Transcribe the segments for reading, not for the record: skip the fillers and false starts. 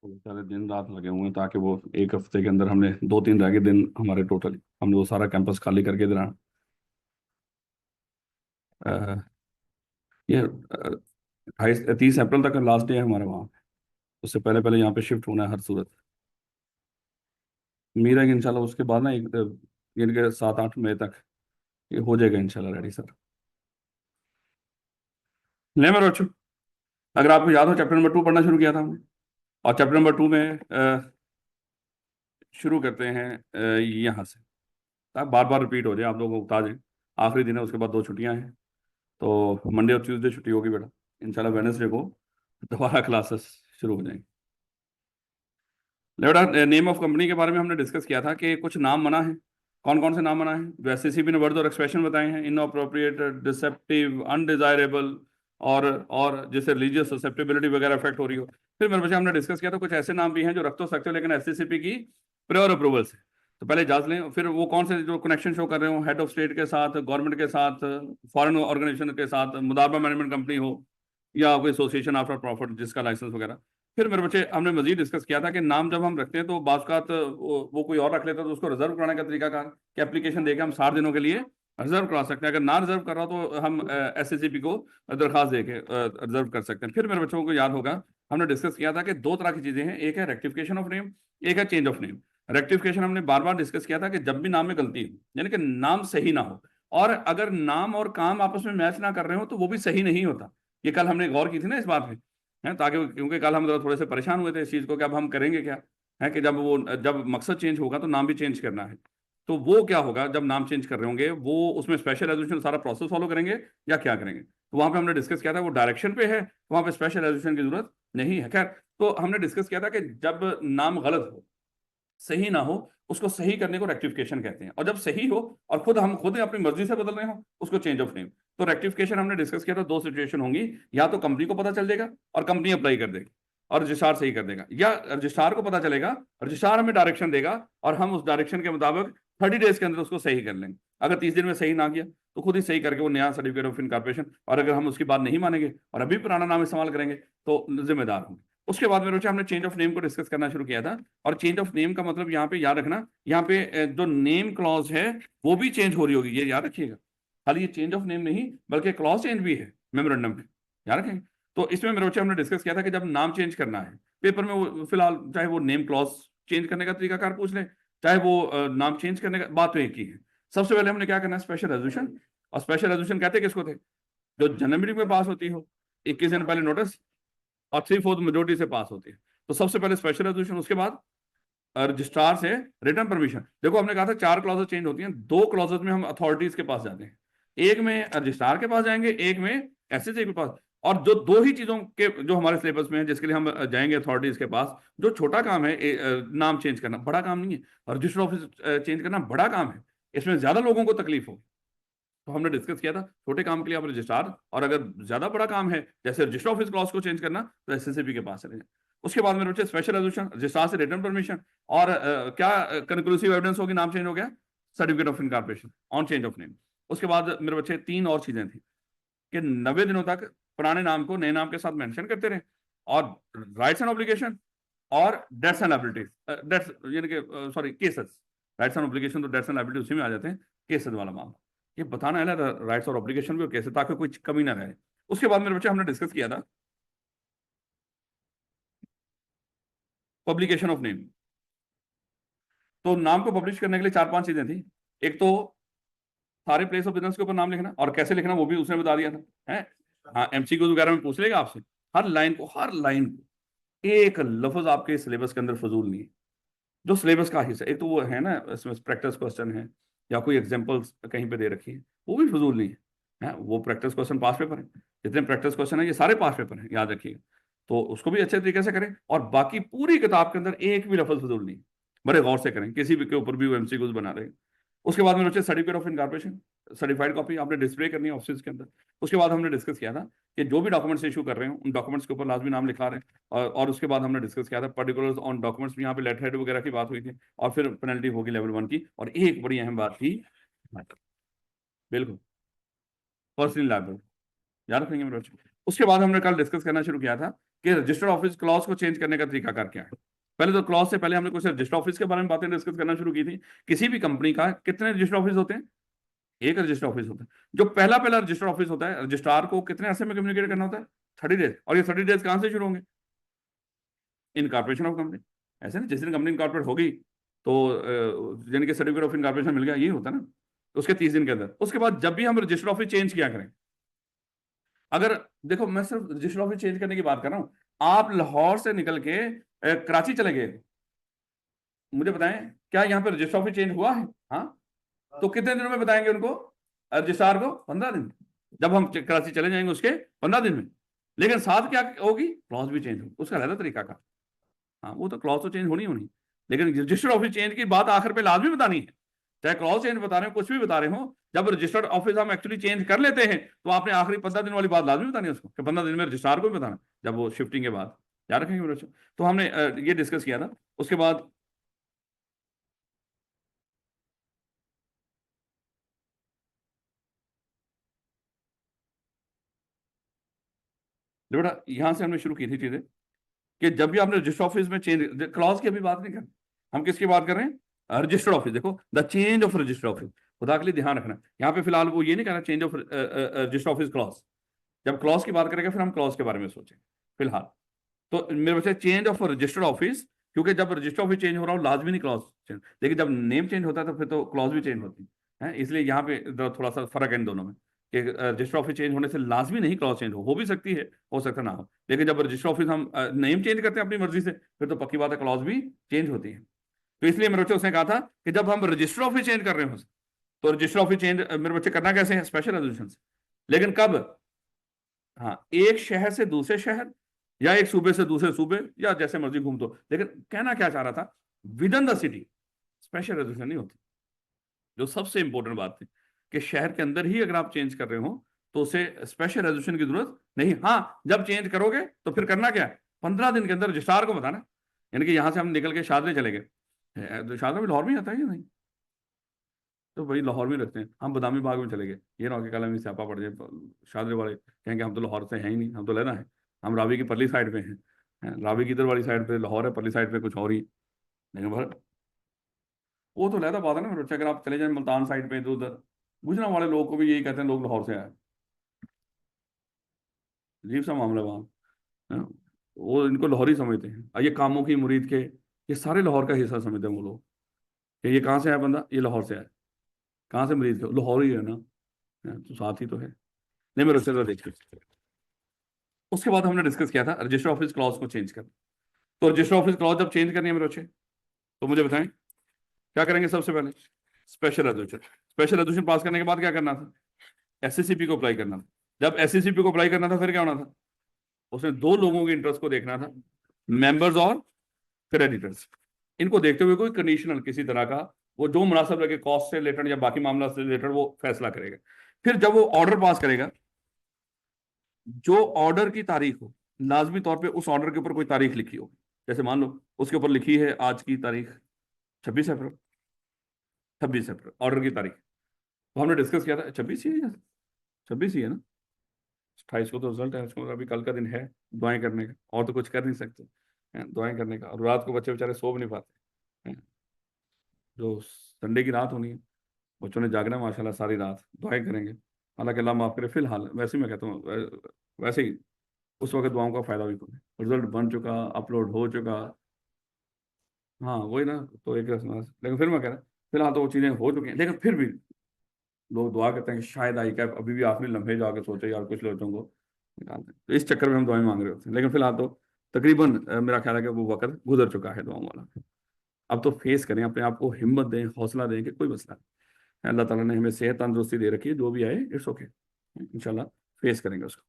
बहुत सारे दिन रात लगे हुए हैं ताकि वो एक हफ्ते के अंदर हमने 2-3 रह गए दिन हमारे टोटल, हमने वो सारा कैंपस खाली करके देना। अ, ये 30 अप्रैल तक का लास्ट डे है हमारा वहाँ। उससे पहले पहले यहाँ पे शिफ्ट होना है हर सूरत। उम्मीद है कि इंशाल्लाह उसके बाद ना यानी कि 7-8 मई तक ये हो जाएगा इंशाल्लाह रेडी सर। ले मेरे बच्चों, अगर आपको याद हो चैप्टर नंबर 2 पढ़ना शुरू किया था हमने, और चैप्टर नंबर 2 में शुरू करते हैं यहाँ से, ताकि बार बार रिपीट हो जाए, आप लोगों को बता दें। आखिरी दिन है, उसके बाद 2 छुट्टियां हैं, तो मंडे और ट्यूसडे छुट्टी होगी बेटा। इंशाल्लाह वेडनेसडे को दोबारा क्लासेस शुरू हो जाएंगी। बेटा, नेम ऑफ कंपनी के बारे में हमने डिस्कस किया था कि कुछ नाम मना है। कौन कौन से नाम मना है? जो एससीसीपी ने वर्ड और एक्सप्रेशन बताए हैं, इनअप्रोप्रिएट, डिसेप्टिव, अनडिजायरेबल, और जैसे रिलीजियस ससेप्टेबिलिटी वगैरह अफेक्ट हो रही हो। फिर मेरे बच्चे हमने डिस्कस किया था कुछ ऐसे नाम भी हैं जो रख तो सकते हो लेकिन एससीसीपी की प्रेयर अप्रूवल से। तो पहले जांच लें, फिर वो कौन से जो कनेक्शन शो कर रहे हो, हेड ऑफ स्टेट के साथ, गवर्नमेंट के साथ, फॉरेन ऑर्गेनाइजेशन के साथ, मुदारबा मैनेजमेंट कंपनी हो, या कोई एसोसिएशन आफ्टर प्रॉफिट जिसका लाइसेंस वगैरह। फिर मेरे बच्चे हमने मजीद डिस्कस किया था कि नाम जब हम रखते हैं तो बाज़ औक़ात वो कोई और रख लेता है, तो उसको रिजर्व कराने का तरीका कार कि एप्लीकेशन देके हम 60 दिनों के लिए रिजर्व करा सकते हैं। अगर ना रिजर्व कर रहा तो हम एसएससीपी को दरखास्त देके रिजर्व कर सकते हैं। फिर मेरे बच्चों को याद होगा हमने डिस्कस किया था कि दो तरह की चीजें हैं, एक है रेक्टिफिकेशन ऑफ नेम, एक है चेंज ऑफ नेम। रेक्टिफिकेशन हमने बार बार डिस्कस किया था कि जब भी नाम में गलती हो, यानी कि नाम सही ना हो, और अगर नाम और काम आपस में मैच ना कर रहे हो तो वो भी सही नहीं होता। ये कल हमने गौर की थी ना इस बात पे, है, ताकि क्योंकि कल हम थोड़े से परेशान हुए थे इस चीज़ को कि अब हम करेंगे क्या, है कि जब मकसद चेंज होगा तो नाम भी चेंज करना है। तो वो क्या होगा जब नाम चेंज कर रहे होंगे, वो उसमें स्पेशल रेजोल्यूशन सारा प्रोसेस फॉलो करेंगे या क्या करेंगे? तो वहां पे हमने डिस्कस किया था वो डायरेक्शन पे है, तो वहां पे स्पेशल रेजोल्यूशन की जरूरत नहीं है। खैर, तो हमने डिस्कस किया था कि जब नाम गलत हो, सही ना हो, उसको सही करने को रेक्टिफिकेशन कहते हैं, और जब सही हो और हम खुद अपनी मर्जी से बदल रहे हो, उसको चेंज ऑफ नेम। तो रेक्टिफिकेशन हमने डिस्कस किया था, दो सिचुएशन होंगी, या तो कंपनी को पता चल जाएगा और कंपनी अप्लाई कर देगी और रजिस्ट्रार सही कर देगा, या रजिस्ट्रार को पता चलेगा, रजिस्ट्रार हमें डायरेक्शन देगा और हम उस डायरेक्शन के मुताबिक 30 डेज के अंदर उसको सही कर लेंगे। अगर 30 दिन में सही ना किया तो खुद ही सही करके वो नया सर्टिफिकेट ऑफ इनकॉर्पोरेशन, और अगर हम उसकी बात नहीं मानेंगे और अभी पुराना नाम इस्तेमाल करेंगे तो जिम्मेदार होंगे। उसके बाद मेरे बच्चे हमने चेंज ऑफ नेम को डिस्कस करना शुरू किया था, और चेंज ऑफ नेम का मतलब यहाँ पे याद रखना, यहाँ पे जो नेम क्लॉज है वो भी चेंज हो रही होगी, ये याद रखिएगा। खाली ये चेंज ऑफ नेम नहीं बल्कि क्लॉज चेंज भी है मेमोरेंडम में, याद रखेंगे। तो इसमें मेरे बच्चे हमने डिस्कस किया था कि जब नाम चेंज करना है पेपर में, वो फिलहाल चाहे वो नेम क्लॉज चेंज करने का तरीकाकार पूछ ले, चाहे वो नाम चेंज करने का, बात तो एक ही है। सबसे पहले हमने क्या करना है, स्पेशल रेजोल्यूशन। और स्पेशल रेजोल्यूशन कहते किसको थे? जो जनरल मीटिंग में पास होती हो, 21 दिन पहले नोटिस, और 3/4 मेजोरिटी से पास होती है। तो सबसे पहले स्पेशल रेजोल्यूशन, उसके बाद रजिस्ट्रार से रिटर्न परमिशन। देखो हमने कहा था 4 क्लॉजेस चेंज होती हैं, 2 क्लॉजेस में हम अथॉरिटीज के पास जाते हैं, एक में रजिस्ट्रार के पास जाएंगे, एक में एसएससी के पास। और जो दो ही चीजों के जो हमारे सिलेबस में है जिसके लिए हम जाएंगे अथॉरिटीज के पास, जो छोटा काम है नाम चेंज करना, बड़ा काम नहीं है, और रजिस्टर ऑफिस चेंज करना बड़ा काम है, इसमें ज्यादा लोगों को तकलीफ हो। तो हमने डिस्कस किया था छोटे काम के लिए आप रजिस्ट्रार, और अगर ज्यादा बड़ा काम है जैसे रजिस्टर ऑफिस क्लॉज को चेंज करना तो एसएससीपी के पास चले जाए। उसके बाद मेरे बच्चे स्पेशल रेजोल्यूशन, रजिस्ट्रार से रिटर्न परमिशन, और क्या कंक्लूसिव एविडेंस होगी, नाम चेंज हो गया, certificate of incorporation on change of name. उसके बाद मेरे बच्चे 3 और चीजें थी कि 90 दिनों तक पुराने नाम को नए नाम के साथ मेंशन करते रहे, और राइट्स एंड ऑब्लिगेशन, और डेट्स एंड लायबिलिटीज, डेट्स यानी कि sorry cases. Rights and obligation तो डेट्स एंड लायबिलिटी उसी में आ जाते हैं, केसेस वाला मामला ये बताना है ना, राइट्स और ऑब्लिगेशन भी और केसेस, ताकि कोई कमी ना रहे। उसके बाद मेरे बच्चे हमने डिस्कस किया था पब्लिकेशन ऑफ नेम। तो नाम को पब्लिश करने के लिए 4-5 चीजें थी। एक तो सारे प्लेस ऑफ बिजनेस के ऊपर नाम लिखना, और कैसे लिखना वो भी उसने बता दिया था, है। हाँ, एमसीक्यू वगैरह में पूछ लेगा आपसे, हर लाइन को एक लफ्ज आपके सिलेबस के अंदर फजूल नहीं है। जो सिलेबस का हिस्सा, एक तो वो है ना, इसमें प्रैक्टिस क्वेश्चन है या कोई एग्जांपल्स कहीं पे दे रखी है, वो भी फजूल नहीं है, वो प्रैक्टिस क्वेश्चन पास पेपर है। जितने प्रैक्टिस क्वेश्चन है ये सारे पास पेपर हैं, याद रखिएगा। तो उसको भी अच्छे तरीके से करें, और बाकी पूरी किताब के अंदर एक भी लफ्ज फजूल नहीं, बड़े गौर से करें, किसी भी के ऊपर भी वो एमसीक्यूज बना रहे हैं। उसके बाद में बच्चे certificate of incorporation, certified copy आपने डिस्प्ले करनी है ऑफिस के अंदर। उसके बाद हमने डिस्कस किया था कि जो भी डॉक्यूमेंट्स इशू कर रहे हैं उन डॉक्यूमेंट्स के ऊपर लाजमी नाम लिखा रहे हैं, और उसके बाद हमने डिस्कस किया था पर्टिकुलर्स ऑन डॉक्यूमेंट्स, यहाँ पे लेटर हेड वगैरह की बात हुई थी, और फिर पेनल्टी होगी लेवल 1 की, और एक बड़ी अहम बात थी, बिल्कुल, पर्सनल लायबिलिटी, याद रखेंगे मेरे बच्चों। उसके बाद हमने कल डिस्कस करना शुरू किया था कि रजिस्टर्ड ऑफिस क्लॉज को चेंज करने का तरीकाकार क्या है। पहले तो क्लॉज से पहले हमने कुछ रजिस्टर्ड ऑफिस के बारे में बातें डिस्कस करना शुरू की थी। किसी भी कंपनी का कितने रजिस्टर्ड ऑफिस होते हैं? एक रजिस्टर्ड ऑफिस होता है। जो पहला पहला रजिस्टर्ड ऑफिस होता है, रजिस्ट्रार को कितने अरसे में कम्युनिकेट करना होता है? 30 डेज। और ये 30 डेज कहां से शुरू होंगे? Incorporation of company. ऐसे ना, जिस दिन कंपनी इनकॉर्पोरेट होगी तो यानी कि सर्टिफिकेट ऑफ इनकॉर्पोरेशन मिल गया, यही होता है ना, उसके 30 दिन के अंदर। उसके बाद जब भी हम रजिस्टर्ड ऑफिस चेंज किया करें, अगर देखो मैं सिर्फ रजिस्टर्ड ऑफिस चेंज करने की बात कर रहा हूं, आप लाहौर से निकल के कराची चले गए, मुझे बताएं क्या यहाँ पे रजिस्टर्ड ऑफिस चेंज हुआ है? हाँ। तो कितने दिनों में बताएंगे उनको, रजिस्ट्रार को? 15 दिन। जब हम कराची चले जाएंगे उसके 15 दिन में। लेकिन साथ क्या होगी? क्लॉज भी चेंज होगी, उसका अलग तरीका का। हाँ, वो तो क्लॉज तो चेंज होनी होनी, लेकिन रजिस्टर्ड ऑफिस चेंज की बात आखिर पे लाजमी बतानी है। चाहे क्लॉज चेंज बता रहे हो, कुछ भी बता रहे हो, जब रजिस्टर्ड ऑफिस हम एक्चुअली चेंज कर लेते हैं तो आपने आखिरी 15 दिन वाली बात लाजमी बतानी है उसको, कि 15 दिन में रजिस्ट्रार को भी बताना, जब वो शिफ्टिंग के बाद। याद रखेंगे मेरे बच्चों? तो हमने ये डिस्कस किया था। उसके बाद बेटा यहां से हमने शुरू की थी चीजें, कि जब भी आपने रजिस्टर ऑफिस में चेंज, क्लॉज की अभी बात नहीं कर रहे, हम किसकी बात कर रहे हैं? Registered office. देखो, the change of register office, खुदा के लिए ध्यान रखना, यहाँ पे फिलहाल वो ये नहीं कहना change of register office clause. जब क्लॉज की बात करेंगे फिर हम क्लॉज के बारे में सोचें फिलहाल। तो मेरे बच्चे चेंज ऑफ रजिस्टर्ड ऑफिस, क्योंकि जब रजिस्टर ऑफिस चेंज हो रहा हो लाजमी नहीं क्लॉज चेंज, लेकिन जब नेम चेंज होता है तो फिर तो क्लॉज भी चेंज होती है। इसलिए यहाँ पे थोड़ा सा फर्क है इन दोनों में, कि रजिस्टर ऑफिस चेंज होने से लाजमी नहीं क्लॉज चेंज हो भी सकती है, हो सकता ना हो। लेकिन जब रजिस्टर ऑफिस हम नेम चेंज करते हैं अपनी मर्जी से, फिर तो पक्की बात है क्लॉज भी चेंज होती है। तो इसलिए मेरे बच्चे उसने कहा था कि जब हम रजिस्टर ऑफिस चेंज कर रहे हो, तो रजिस्टर ऑफिस चेंज मेरे बच्चे करना कैसे है? स्पेशल रेजोल्यूशन से। लेकिन कब? हाँ, एक शहर से दूसरे शहर, या एक सूबे से दूसरे सूबे, या जैसे मर्जी घूम दो। लेकिन कहना क्या चाह रहा था, with in the city special resolution नहीं होती। जो सबसे इंपॉर्टेंट बात थी कि शहर के अंदर ही अगर आप चेंज कर रहे हो तो उसे स्पेशल रेजोल्यूशन की जरूरत नहीं। हाँ, जब चेंज करोगे तो फिर करना क्या है? 15 दिन के अंदर रजिस्ट्रार को बताना। यानी कि यहां से हम निकल के शादरे चले गए, तो शादरा भी लाहौर में आता है या नहीं? तो भाई लाहौर में रखते हैं, हम बदामी बाग में चले गए, ये ना हो कि कल हमें स्यापा पड़ जाए, शादरे वाले कहेंगे हम तो लाहौर से हैं ही नहीं, हम तो लेना है, हम रावी की परली साइड पे हैं, रावी की इधर वाली साइड पे लाहौर है, परली साइड पे कुछ और ही। लेकिन भाई वो तो लहदा बात है ना मेरे बच्चे, अगर आप चले जाए मुल्तान साइड पे, इधर उधर गुजरा वाले लोग को भी यही कहते हैं लोग लाहौर से आए। अजीब सा मामला वहाँ है। वो इनको लाहौरी समझते हैं, और ये कामों की मुरीद के, ये सारे लाहौर का हिस्सा समझते हैं वो लोग, कि ये कहाँ से आया बंदा, ये लाहौर से आया। कहाँ से मुरीद के? लाहौर ही है ना, तो साथ ही तो है। नहीं मेरे बच्चे देखिए, उसके बाद हमने डिस्कस किया था रजिस्टर ऑफिस क्लॉज को चेंज कर। तो रजिस्टर ऑफिस क्लॉज जब चेंज करनी है मेरे बच्चे, तो मुझे बताएं क्या करेंगे सबसे पहले? Special resolution. Special resolution pass करने के बाद क्या करना था? एससीसीपी को अप्लाई करना था। जब एससीसीपी को अप्लाई करना था फिर क्या होना था? उसने दो लोगों के इंटरेस्ट को देखना था, मेंबर्स और क्रेडिटर्स। इनको देखते हुए कोई कंडीशनल किसी तरह का, वो जो मुनासिब लगे कॉस्ट से रिलेटेड या बाकी मामला से रिलेटेड, वो फैसला करेगा। फिर जब वो ऑर्डर पास करेगा, जो ऑर्डर की तारीख हो, लाजमी तौर पे उस ऑर्डर के ऊपर कोई तारीख लिखी हो। जैसे मान लो उसके ऊपर लिखी है आज की तारीख 26 अप्रैल, 26 अप्रैल ऑर्डर की तारीख। तो हमने डिस्कस किया था 26 ही है या 26 ही है ना? 28 को तो रिजल्ट है, उसको अभी कल का दिन है दुआएं करने का, और तो कुछ कर नहीं सकते हैं, दुआएं करने का। और रात को बच्चे बेचारे सो भी नहीं पाते हैं। जो संडे की रात होनी है, बच्चों ने जागना है माशाल्लाह सारी रात, दुआएं करेंगे। हालांकि अल्लाह माफ करे, फिलहाल वैसे ही मैं कहता हूँ वैसे ही उस वक्त दुआओं का फायदा भी कोई, रिजल्ट बन चुका, अपलोड हो चुका। हाँ वही ना, तो एक रस्म। लेकिन फिर मैं कह रहा फिलहाल तो वो चीज़ें हो चुकी हैं, लेकिन फिर भी लोग दुआ करते हैं कि शायद आई कैब अभी भी आखिरी लम्हे जाके सोचे यार कुछ लोगों को निकाल दें, तो इस चक्कर में हम दुआएं मांग रहे होते हैं। लेकिन फिलहाल तो तकरीबन मेरा ख्याल है कि वो वक्त गुजर चुका है दुआओं वाला। अब तो फेस करें, अपने आप को हिम्मत दें, हौसला दें कि कोई मसला नहीं, अल्लाह ताला ने हमें सेहत तंदुरुस्ती दे रखी है, जो भी आए इट्स ओके, इंशाल्लाह फेस करेंगे उसको।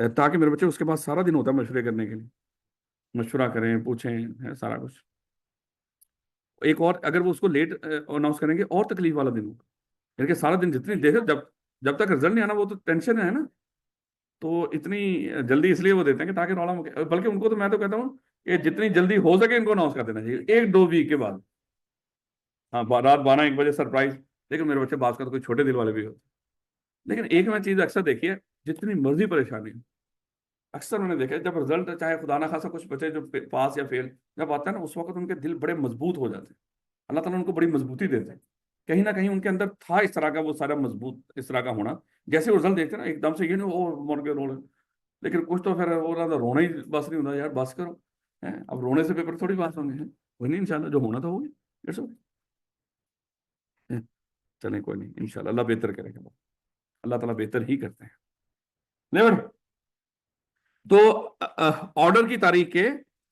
ताकि मेरे बच्चे उसके बाद सारा दिन होता है मशवरे करने के लिए, मशवरा करें, पूछें, है सारा कुछ। एक और अगर वो उसको लेट अनाउंस करेंगे और तकलीफ वाला दिन होगा, यानी कि सारा दिन जितनी देर, जब जब तक रिजल्ट नहीं आना वो तो टेंशन है ना, तो इतनी जल्दी इसलिए वो देते हैं कि ताकि रौला मुके। बल्कि उनको तो मैं तो कहता हूँ कि जितनी जल्दी हो सके इनको अनाउंस कर देना चाहिए, 1-2 वीक के बाद। हाँ, रात 12-1 बजे सरप्राइज। लेकिन मेरे बच्चे बात का तो कोई छोटे दिल वाले भी होते हैं। लेकिन एक मैं चीज अक्सर देखी है, जितनी मर्जी परेशानी हो, अक्सर मैंने देखा है जब रिजल्ट चाहे खुदा ना खासा कुछ बचे जो पास या फेल जब आता है ना, उस वक्त उनके दिल बड़े मजबूत हो जाते हैं। अल्लाह ताला उनको बड़ी मजबूती देते हैं। कहीं ना कहीं उनके अंदर था इस तरह का, वो सारा मजबूत इस तरह का होना। जैसे रिजल्ट देखते हैं ना, एकदम से ये नहीं वो मर गए रोने। लेकिन कुछ तो फिर वो ना रोना ही बस नहीं होता, यार बस करो। है अब रोने से पेपर थोड़ी पास होंगे, हैं वही नहीं, इंशाल्लाह जो होना था हो गया। It's okay. चलें कोई नहीं, इंशाल्लाह अल्लाह बेहतर करेगा। अल्लाह ताला बेहतर ही करते हैं। नहीं बेटा, तो ऑर्डर की तारीख के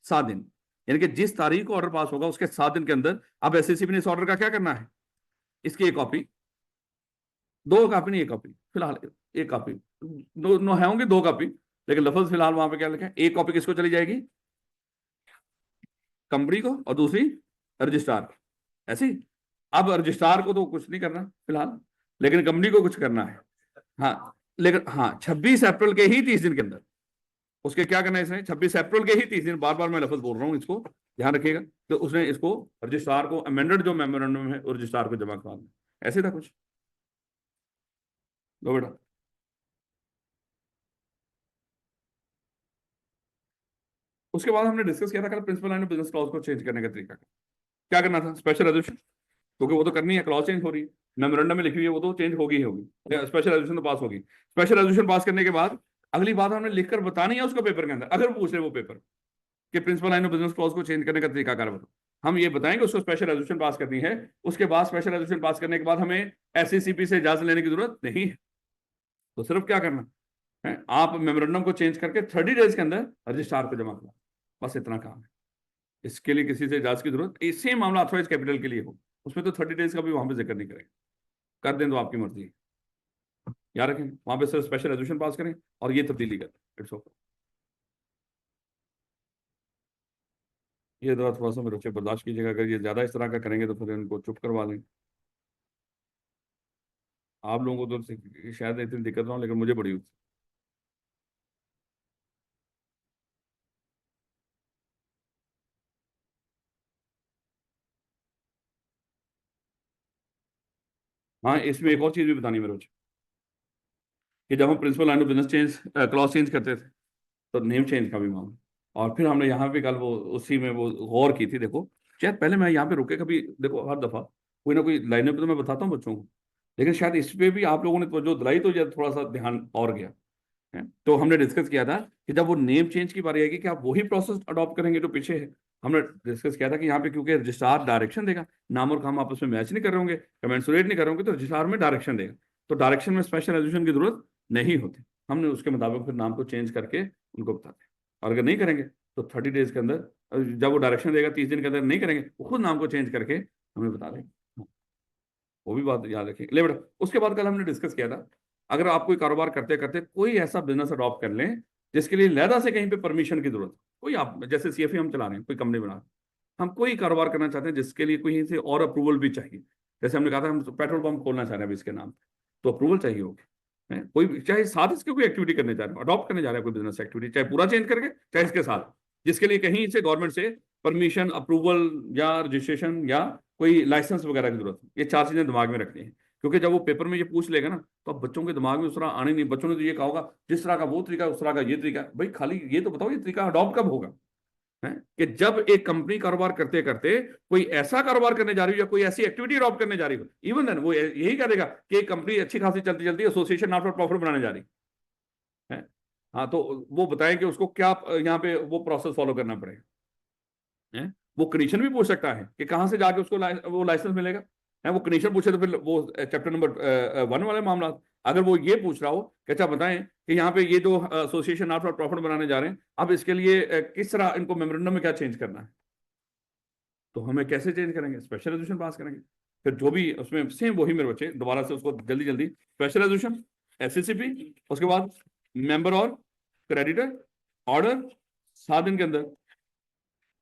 7 दिन, यानी कि जिस तारीख को ऑर्डर पास होगा उसके 7 दिन के अंदर अब एसएससीबी ने इस ऑर्डर का क्या करना है, इसकी एक कॉपी, 2 कॉपी नहीं एक कॉपी फिलहाल, एक कॉपी, दो नो है होंगे 2 कॉपी, लेकिन लफज फिलहाल वहां पे क्या लिखा है, एक कॉपी किसको चली जाएगी, कंपनी को, और दूसरी रजिस्ट्रार को। ऐसे ही। अब रजिस्ट्रार को तो कुछ नहीं करना फिलहाल, लेकिन कंपनी को कुछ करना है। हाँ, लेकिन हाँ 26 अप्रैल के ही 30 दिन के अंदर उसके क्या करना है, इसने 26 अप्रैल के ही 30 दिन, बार बार मैं लफ्ज बोल रहा हूँ इसको ध्यान रखिएगा, तो उसने इसको रजिस्ट्रार को अमेंडेड जो मेमोरेंडम है वो रजिस्ट्रार को जमा करवाना। ऐसे था कुछ। लो बेटा, उसके बाद हमने डिस्कस किया था कल principal line of business clause को चेंज करने का तरीका। क्या करना था, स्पेशल रेजोल्यूशन, क्योंकि वो तो करनी है, क्लॉज चेंज हो रही है, मेमोरेंडम में लिखी हुई है, वो तो चेंज होगी ही होगी। स्पेशल रेजोल्यूशन तो पास होगी। स्पेशल रेजोल्यूशन पास करने के बाद अगली बात हमने लिखकर बतानी है उसको पेपर के अंदर, अगर वो पूछ रहे वो पेपर कि principal line of business clause को चेंज करने का तरीका कार बताओ, हम ये बताएंगे उसको स्पेशल रेजोल्यूशन पास करनी है। उसके बाद स्पेशल रेजोल्यूशन पास करने के बाद हमें एससीसीपी से इजाजत लेने की जरूरत नहीं है। तो सिर्फ क्या करना है, आप मेमोरेंडम को चेंज करके 30 डेज के अंदर रजिस्ट्रार को जमा करो, बस इतना काम है। इसके लिए किसी से इजाजत की जरूरत, सेम मामला अथॉराइज कैपिटल के लिए हो, उसमें तो 30 डेज का भी वहां पे जिक्र नहीं करेंगे। कर दें तो आपकी मर्जी है, याद रखें वहां पे सिर्फ स्पेशल रेजोल्यूशन पास करें और ये तब्दीली करें। It's okay. ये जरा थोड़ा सा मेरे बच्चे बर्दाश्त कीजिएगा, अगर ये ज्यादा इस तरह का करेंगे तो फिर इनको चुप करवा लें। आप लोगों को तो शायद इतनी दिक्कत ना हो, लेकिन मुझे बड़ी होती। हाँ, इसमें एक और चीज भी बतानी है मेरे बच्चे, कि जब हम principal line of business change clause change करते थे तो नेम चेंज का भी मामला, और फिर हमने यहाँ पे कल वो उसी में वो गौर की थी। देखो शायद पहले मैं यहाँ पे रुके कभी, देखो हर दफा कोई ना कोई लाइनों पे तो मैं बताता हूँ बच्चों को, लेकिन शायद इस पे भी आप लोगों ने तो जो दिलाई तो जब थोड़ा सा ध्यान और गया है। तो हमने डिस्कस किया था कि जब वो नेम चेंज की बारी आएगी कि आप वही प्रोसेस अडॉप्ट करेंगे जो पीछे है। हमने डिस्कस किया था कि यहाँ पे क्योंकि रजिस्ट्रार डायरेक्शन देगा, नाम और काम आपस में मैच नहीं कर रहे होंगे, कमेंसुरेट नहीं कर रहे होंगे, तो रजिस्ट्रार में डायरेक्शन देगा, तो डायरेक्शन में स्पेशल रेजोल्यूशन की जरूरत नहीं होती। हमने उसके मुताबिक फिर नाम को चेंज करके उनको बताते हैं। और अगर नहीं करेंगे तो 30 डेज के अंदर, जब वो डायरेक्शन देगा 30 दिन के अंदर नहीं करेंगे, वो खुद नाम को चेंज करके हमें बता देंगे। वो भी बात याद रखें। ले बेटा, उसके बाद कल हमने डिस्कस किया था, अगर आप कोई कारोबार करते करते कोई ऐसा बिजनेस अडॉप्ट कर लें जिसके लिए लहदा से कहीं पे परमिशन की जरूरत है, कोई आप जैसे सीएफए हम चला रहे हैं, कोई कंपनी बना रहे हैं, हम कोई कारोबार करना चाहते हैं जिसके लिए कहीं से और अप्रूवल भी चाहिए। जैसे हमने कहा था हम पेट्रोल पंप खोलना चाह रहे हैं अभी इसके नाम पे, तो अप्रूवल चाहिए होगी। कोई चाहे साथ इसके कोई एक्टिविटी करने जा रहे हो, अडॉप्ट करने जा रहे हैं कोई बिजनेस एक्टिविटी, चाहे पूरा चेंज करके चाहे इसके साथ, जिसके लिए कहीं से गवर्नमेंट से परमिशन, अप्रूवल या रजिस्ट्रेशन या कोई लाइसेंस वगैरह की जरूरत है। ये 4 चीजें दिमाग में रखनी है, क्योंकि जब वो पेपर में ये पूछ लेगा ना, तो अब बच्चों के दिमाग में उस तरह आने नहीं। बच्चों ने तो ये कहा होगा जिस तरह का वो तरीका उस तरह का ये तरीका, भाई खाली ये तो बताओ ये तरीका अडॉप्ट कब होगा। है कि जब एक कंपनी कारोबार करते करते कोई ऐसा कारोबार करने जा रही हो या कोई ऐसी एक्टिविटी अडॉप्ट करने जा रही हो, इवन देन वो यही कह देगा कि एक कंपनी अच्छी खासी चलती चलती एसोसिएशन नॉट फॉर प्रॉफिट बनाने जा रही है। हाँ, तो वो बताएं कि उसको क्या यहाँ पे वो प्रोसेस फॉलो करना पड़ेगा। है वो कंडीशन भी पूछ सकता है कि कहाँ से जाके उसको वो लाइसेंस मिलेगा। है वो कंडीशन पूछे तो फिर वो चैप्टर नंबर 1 वाले मामला। अगर वो ये पूछ रहा हो कि अच्छा बताएं कि यहाँ पे ये जो एसोसिएशन नॉट फॉर प्रॉफिट बनाने जा रहे हैं, अब इसके लिए किस तरह इनको मेमोरेंडम में क्या चेंज करना है, तो हमें कैसे चेंज करेंगे, स्पेशल रेजोल्यूशन पास करेंगे। फिर जो भी उसमें सेम वही मेरे बच्चे दोबारा से उसको जल्दी जल्दी स्पेशल रेजोल्यूशन, एससीसीपी, उसके बाद मेंबर और क्रेडिटर ऑर्डर, 7 दिन के अंदर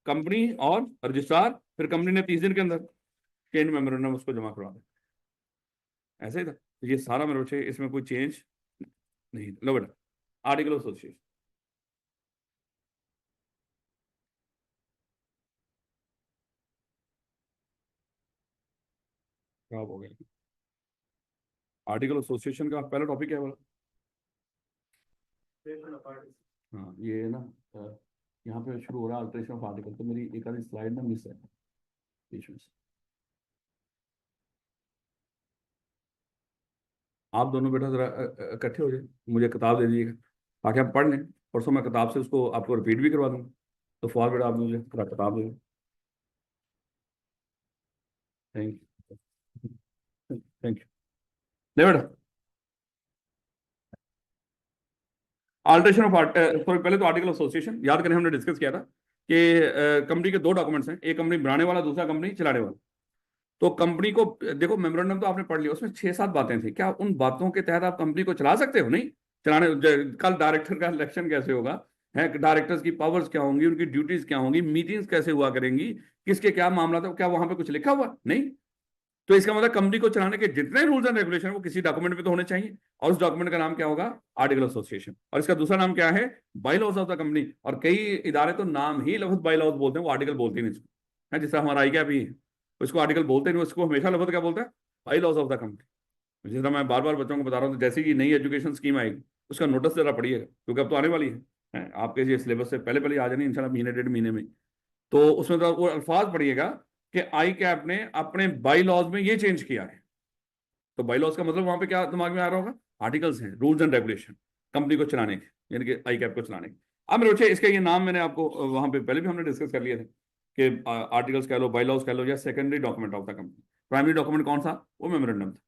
कंपनी और रजिस्ट्रार, फिर कंपनी ने 30 दिन के अंदर चेंज मेमोरेंडम उसको जमा करवा दे। ऐसे ही था, तो ये सारा मेरे बच्चे, इसमें कोई चेंज नहीं। लो बेटा, आर्टिकल ऑफ एसोसिएशन खराब हो गया। आर्टिकल ऑफ एसोसिएशन का पहला टॉपिक क्या है बोला, हाँ ये ना, यहाँ पे शुरू हो रहा है अल्ट्रेशन ऑफ आर्टिकल, तो मेरी एक आधी स्लाइड ना मिस है बीच में से। आप दोनों बेटा जरा इकट्ठे हो जाए, मुझे किताब दे दीजिएगा ताकि आप पढ़ लें। परसों मैं किताब से उसको आपको रिपीट भी करवा दूँगा। तो फॉर बेटा आप मुझे थोड़ा किताब दे दें। Thank you, thank you. नहीं बेटा, आल्ट्रेशन ऑफ आर्ट, सॉरी, पहले तो आर्टिकल एसोसिएशन याद करें, हमने डिस्कस किया था कि कंपनी के दो डॉक्यूमेंट्स हैं, एक कंपनी बनाने वाला, दूसरा कंपनी चलाने वाला। तो कंपनी को देखो, मेमोरेंडम तो आपने पढ़ लिया, उसमें 6-7 बातें थी, क्या उन बातों के तहत आप कंपनी को चला सकते हो? नहीं चलाने। कल डायरेक्टर का इलेक्शन कैसे होगा है, डायरेक्टर्स की पावर्स क्या होंगी, उनकी ड्यूटीज क्या होंगी, मीटिंग्स कैसे हुआ करेंगी, किसके क्या मामला था, क्या वहां पे कुछ लिखा हुआ? नहीं। तो इसका मतलब कंपनी को चलाने के जितने रूल्स एंड रेगुलेशन वो किसी डॉक्यूमेंट में तो होने चाहिए, और उस डॉक्यूमेंट का नाम क्या होगा? Article association. और इसका दूसरा नाम क्या है? Bylaws of the company. और कई इदारे तो नाम ही लफ्ज बाई लॉज बोलते हैं, वो आर्टिकल बोलते ही नहीं इसको, है जैसा हमारा आई क्या भी है, उसको आर्टिकल बोलते नहीं, उसको हमेशा लफ्ज क्या बोलते हैं? Bylaws of the company. जिस तरह मैं बार बार बच्चों को बता रहा हूँ, जैसे कि नई एजुकेशन स्कीम आएगी उसका नोटिस जरा पढ़िएगा, क्योंकि अब तो आने वाली है, आपके ये सिलेबस से पहले पहले आ जानी इंशाल्लाह, महीने 1.5 महीने में। तो उसमें तो वो अल्फाज पढ़िएगा कि आई कैप ने अपने बाई लॉज में ये चेंज किया है। तो बाई लॉज का मतलब वहां पे क्या दिमाग में आ रहा होगा? आर्टिकल्स हैं, रूल्स एंड रेगुलेशन कंपनी को चलाने के, यानी कि आई कैप को चलाने के। अब मेरे बच्चे, इसके ये नाम मैंने आपको वहां पे पहले भी हमने डिस्कस कर लिए थे कि आर्टिकल्स कह लो, बाई लॉज कह लो, या secondary document of the company. Primary document कौन सा? वो मेमोरेंडम था।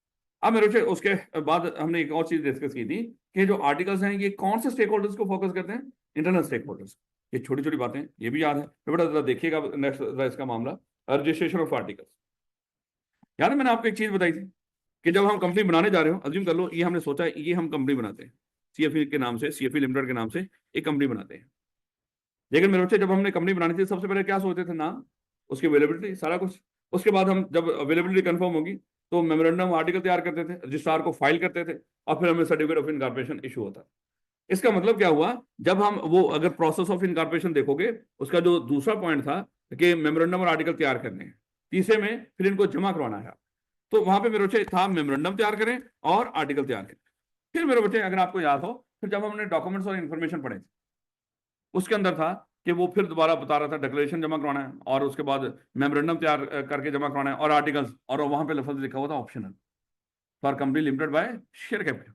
अब मेरे बच्चे, उसके बाद हमने एक और चीज डिस्कस की थी कि जो आर्टिकल्स हैं ये कौन से स्टेक होल्डर्स को फोकस करते हैं? Internal stakeholders. ये छोटी छोटी बातें ये भी याद है तो बेटा जरा देखिएगा नेक्स्ट इसका मामला, रजिस्ट्रेशन ऑफ आर्टिकल्स। याद है मैंने आपको एक चीज बताई थी कि जब हम कंपनी बनाने जा रहे हो, अज्यूम कर लो ये हमने सोचा है ये हम कंपनी बनाते हैं, सीएफई के नाम से, सीएफई लिमिटेड के नाम से एक कंपनी बनाते हैं। लेकिन मेरे बच्चे, जब हमने कंपनी बनानी थी सबसे पहले क्या सोचते थे? नाम, उसकी अवेलेबिलिटी, सारा कुछ। उसके बाद हम जब अवेलेबिलिटी कंफर्म होगी तो मेमोरेंडम आर्टिकल तैयार करते थे, रजिस्ट्रार को फाइल करते थे, और फिर हमें सर्टिफिकेट ऑफ इनकॉर्पोरेशन इशू होता। इसका मतलब क्या हुआ? जब हम वो अगर प्रोसेस ऑफ इनकॉर्पोरेशन देखोगे, उसका जो दूसरा पॉइंट था कि मेमोरेंडम और आर्टिकल तैयार करने हैं, तीसरे में फिर इनको जमा करवाना है। तो वहां पे मेरे बच्चे था मेमोरेंडम तैयार करें और आर्टिकल तैयार करें। फिर मेरे बच्चे, अगर आपको याद हो, फिर जब हमने डॉक्यूमेंट्स और इन्फॉर्मेशन पढ़े थे, उसके अंदर था कि वो फिर दोबारा बता रहा था डिक्लेरेशन जमा करवाना है, और उसके बाद मेमोरेंडम तैयार करके जमा करवाना है, और आर्टिकल्स, और वहां पे लफ्ज लिखा हुआ था optional for company limited bye share capital.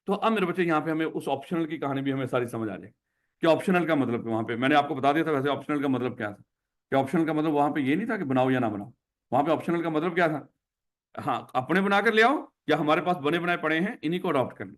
तो अब मेरे बच्चे, यहाँ पे हमें उस ऑप्शनल की कहानी भी हमें सारी समझ आ जाए कि ऑप्शनल का मतलब, वहां पे मैंने आपको बता दिया था वैसे ऑप्शनल का मतलब क्या था। कि ऑप्शनल का मतलब वहां पे ये नहीं था कि बनाओ या ना बनाओ, वहां पे ऑप्शनल का मतलब क्या था? हाँ, अपने बना कर ले आओ, या हमारे पास बने बनाए पड़े हैं इन्हीं को अडॉप्ट कर लो।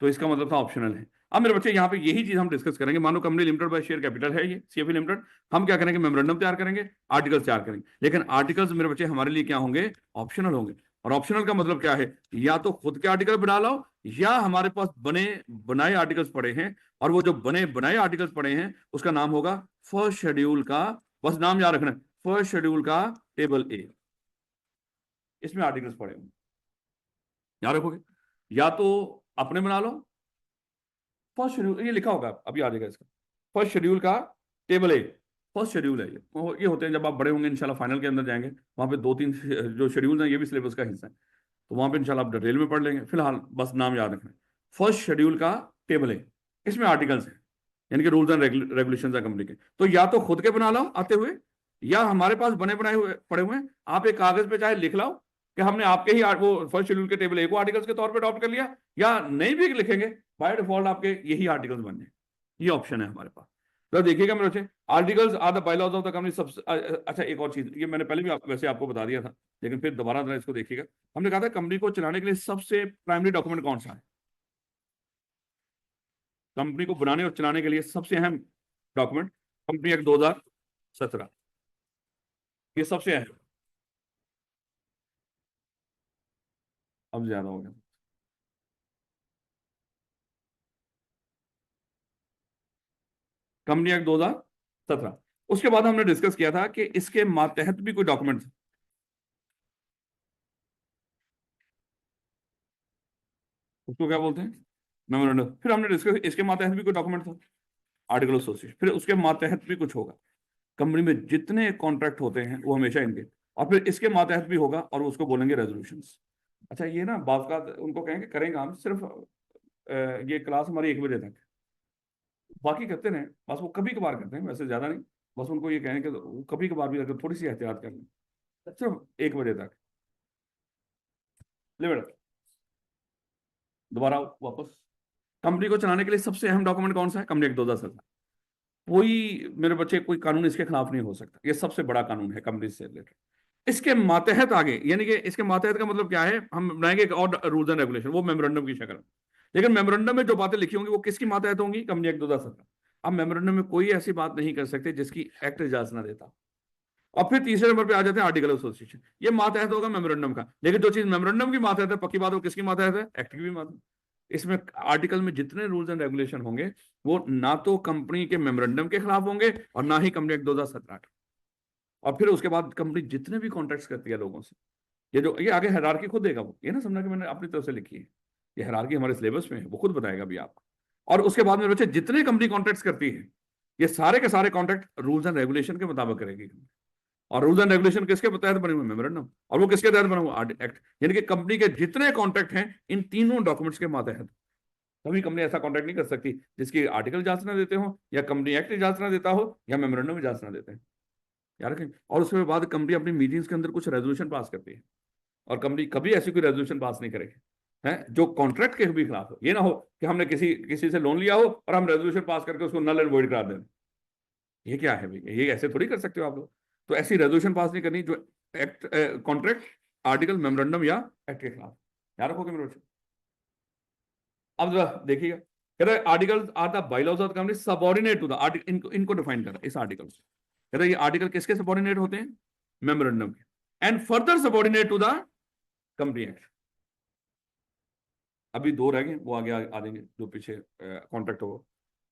तो इसका मतलब था ऑप्शनल है। अब मेरे बच्चे, यहाँ पे यही चीज हम डिस्कस करेंगे। मानो company limited bye share capital है ये सीएफई लिमिटेड, हम क्या करेंगे? मेमोरेंडम तैयार करेंगे, आर्टिकल्स तैयार करेंगे। लेकिन आर्टिकल्स मेरे बच्चे हमारे लिए क्या होंगे? ऑप्शनल होंगे। और ऑप्शनल का मतलब क्या है? या तो खुद के आर्टिकल बना लो, या हमारे पास बने बनाए आर्टिकल्स पड़े हैं, और वो जो बने बनाए आर्टिकल्स पड़े हैं उसका नाम होगा फर्स्ट शेड्यूल का, बस नाम याद रखना, फर्स्ट शेड्यूल का टेबल ए। इसमें आर्टिकल्स पड़े होंगे, याद रखोगे? या तो अपने बना लो, फर्स्ट शेड्यूल ये लिखा होगा, अभी आ जाएगा इसका, फर्स्ट शेड्यूल का टेबल ए। फर्स्ट शेड्यूल है ये होते हैं, जब आप बड़े होंगे इंशाल्लाह फाइनल के अंदर जाएंगे, वहां पे 2-3 जो शेड्यूल हैं ये भी सिलेबस का हिस्सा है, तो वहां पे इंशाल्लाह आप डिटेल में पढ़ लेंगे। फिलहाल बस नाम याद रखना, फर्स्ट शेड्यूल का टेबल ए। इसमें आर्टिकल्स हैं, यानी कि रूल्स एंड रेगुलेशन है कंपनी के। तो या तो खुद के बना लो आते हुए, या हमारे पास बने बनाए हुए पड़े हुए हैं, आप एक कागज पे चाहे लिख लाओ कि हमने आपके ही वो फर्स्ट शेड्यूल के टेबल ए को आर्टिकल्स के तौर पे अडॉप्ट कर लिया, या नहीं भी लिखेंगे, बाय डिफॉल्ट आपके यही आर्टिकल्स बन जाए। ये ऑप्शन है हमारे पास। तो देखिएगा मेरे बच्चे, articles are the bylaws of the company. सबसे अच्छा, एक और चीज, ये मैंने पहले भी वैसे आपको बता दिया था, लेकिन फिर दोबारा जरा इसको देखिएगा। हमने कहा था कंपनी को चलाने के लिए सबसे प्राइमरी डॉक्यूमेंट कौन सा है? कंपनी को बनाने और चलाने के लिए सबसे अहम डॉक्यूमेंट कंपनी एक्ट 2017, ये सबसे अहम। अब ज्यादा हो गया। Company act 2017। उसके बाद हमने डिस्कस किया था कि इसके मातहत भी कोई डॉक्यूमेंट था, उसको क्या बोलते हैं? मेमोरेंडम। फिर हमने डिस्कस, इसके मातहत भी कोई डॉक्यूमेंट था, आर्टिकल एसोसिएशन। फिर उसके मातहत भी कुछ होगा, कंपनी में जितने कॉन्ट्रैक्ट होते हैं वो हमेशा इनके, और फिर इसके मातहत भी होगा, और उसको बोलेंगे रेजोल्यूशन। अच्छा, ये ना बात का उनको कहेंगे, करेंगे हम सिर्फ ये क्लास हमारी 1 बजे तक, बाकी करते रहे, बस वो कभी कभार करते हैं, वैसे ज्यादा नहीं। बस उनको ये कहें कि वो कभी कभार भी अगर थोड़ी सी एहतियात कर लें, सिर्फ 1 बजे तक। ले बेटा, दोबारा वापस। कंपनी को चलाने के लिए सबसे अहम डॉक्यूमेंट कौन सा है? Company act 2017। कोई मेरे बच्चे कोई कानून इसके खिलाफ नहीं हो सकता, ये सबसे बड़ा कानून है कंपनी से रिलेटेड। इसके मातहत आगे, यानी कि इसके मातहत का मतलब क्या है, हम बनाएंगे एक और रूल्स एंड रेगुलेशन, वो मेमोरेंडम की शक्ल में। लेकिन मेमोरेंडम में जो बातें लिखी होंगी वो किसकी मातहत होंगी? Company act 2017। अब मेमोरेंडम में कोई ऐसी बात नहीं कर सकते जिसकी एक्ट इजाजत ना देता। और फिर तीसरे नंबर पे आ जाते हैं आर्टिकल एसोसिएशन, ये मातहत होगा मेमोरेंडम का। लेकिन जो चीज मेमोरेंडम की मातहत है, पक्की बात, वो किसकी मातहत है? एक्ट की भी मातहत। इसमें आर्टिकल में जितने रूल्स एंड रेगुलेशन होंगे वो ना तो कंपनी के मेमोरेंडम के खिलाफ होंगे और ना ही कंपनी एक्ट 2017 के। और फिर उसके बाद कंपनी जितने भी कॉन्ट्रैक्ट्स करती है लोगों से, ये जो ये आगे हायरार्की खुद देगा, वो ये ना समझना कि मैंने अपनी तरफ से लिखी है। ये हायरार्की हमारे सिलेबस में है, वो खुद बताएगा भी आपको। और उसके बाद में बच्चे जितने कंपनी कॉन्ट्रैक्ट्स करती है, ये सारे के सारे कॉन्ट्रैक्ट रूल्स एंड रेगुलेशन के मुताबिक करेगी। और रूल्स एंड रेगुलेशन किसके तहत बने हुए? मेमोरेंडम। और वो किसके तहत बना हुआ? एक्ट। यानी कि कंपनी के जितने कॉन्ट्रैक्ट हैं इन तीनों डॉक्यूमेंट्स के मातहत। कभी कंपनी ऐसा कॉन्ट्रैक्ट नहीं कर सकती जिसकी आर्टिकल इजाजत ना देते हो, या कंपनी एक्ट इजाजत ना देता हो, या मेमोरेंडम इजाजत ना देते हैं। याद रखें। और उसके बाद कंपनी अपनी मीटिंग्स के अंदर कुछ रेजोल्यूशन पास करती है, और कंपनी कभी ऐसी कोई रेजोल्यूशन पास नहीं करेगी है जो कॉन्ट्रैक्ट के भी खिलाफ हो। ये ना हो कि हमने किसी किसी से लोन लिया हो और हम रेजोल्यूशन पास करके उसको नल एंड वॉइड करा दें। ये क्या है भाई? ये ऐसे थोड़ी कर सकते हो आप लोग। तो ऐसी रेजोल्यूशन पास नहीं करनी जो एक्ट, कॉन्ट्रैक्ट, आर्टिकल, मेमोरेंडम या एक्ट के खिलाफ। याद रखोगे मेरे बच्चे। अब जरा देखिएगा, कहता है articles are the bylaws of the company subordinate to the article. इनको डिफाइन करा इस आर्टिकल से। कहता है ये आर्टिकल किसके सबऑर्डिनेट होते हैं? मेमोरेंडम के। And further subordinate to the company act. अभी 2 रह गए, वो आगे आ जाएंगे जो पीछे कॉन्ट्रैक्ट हो।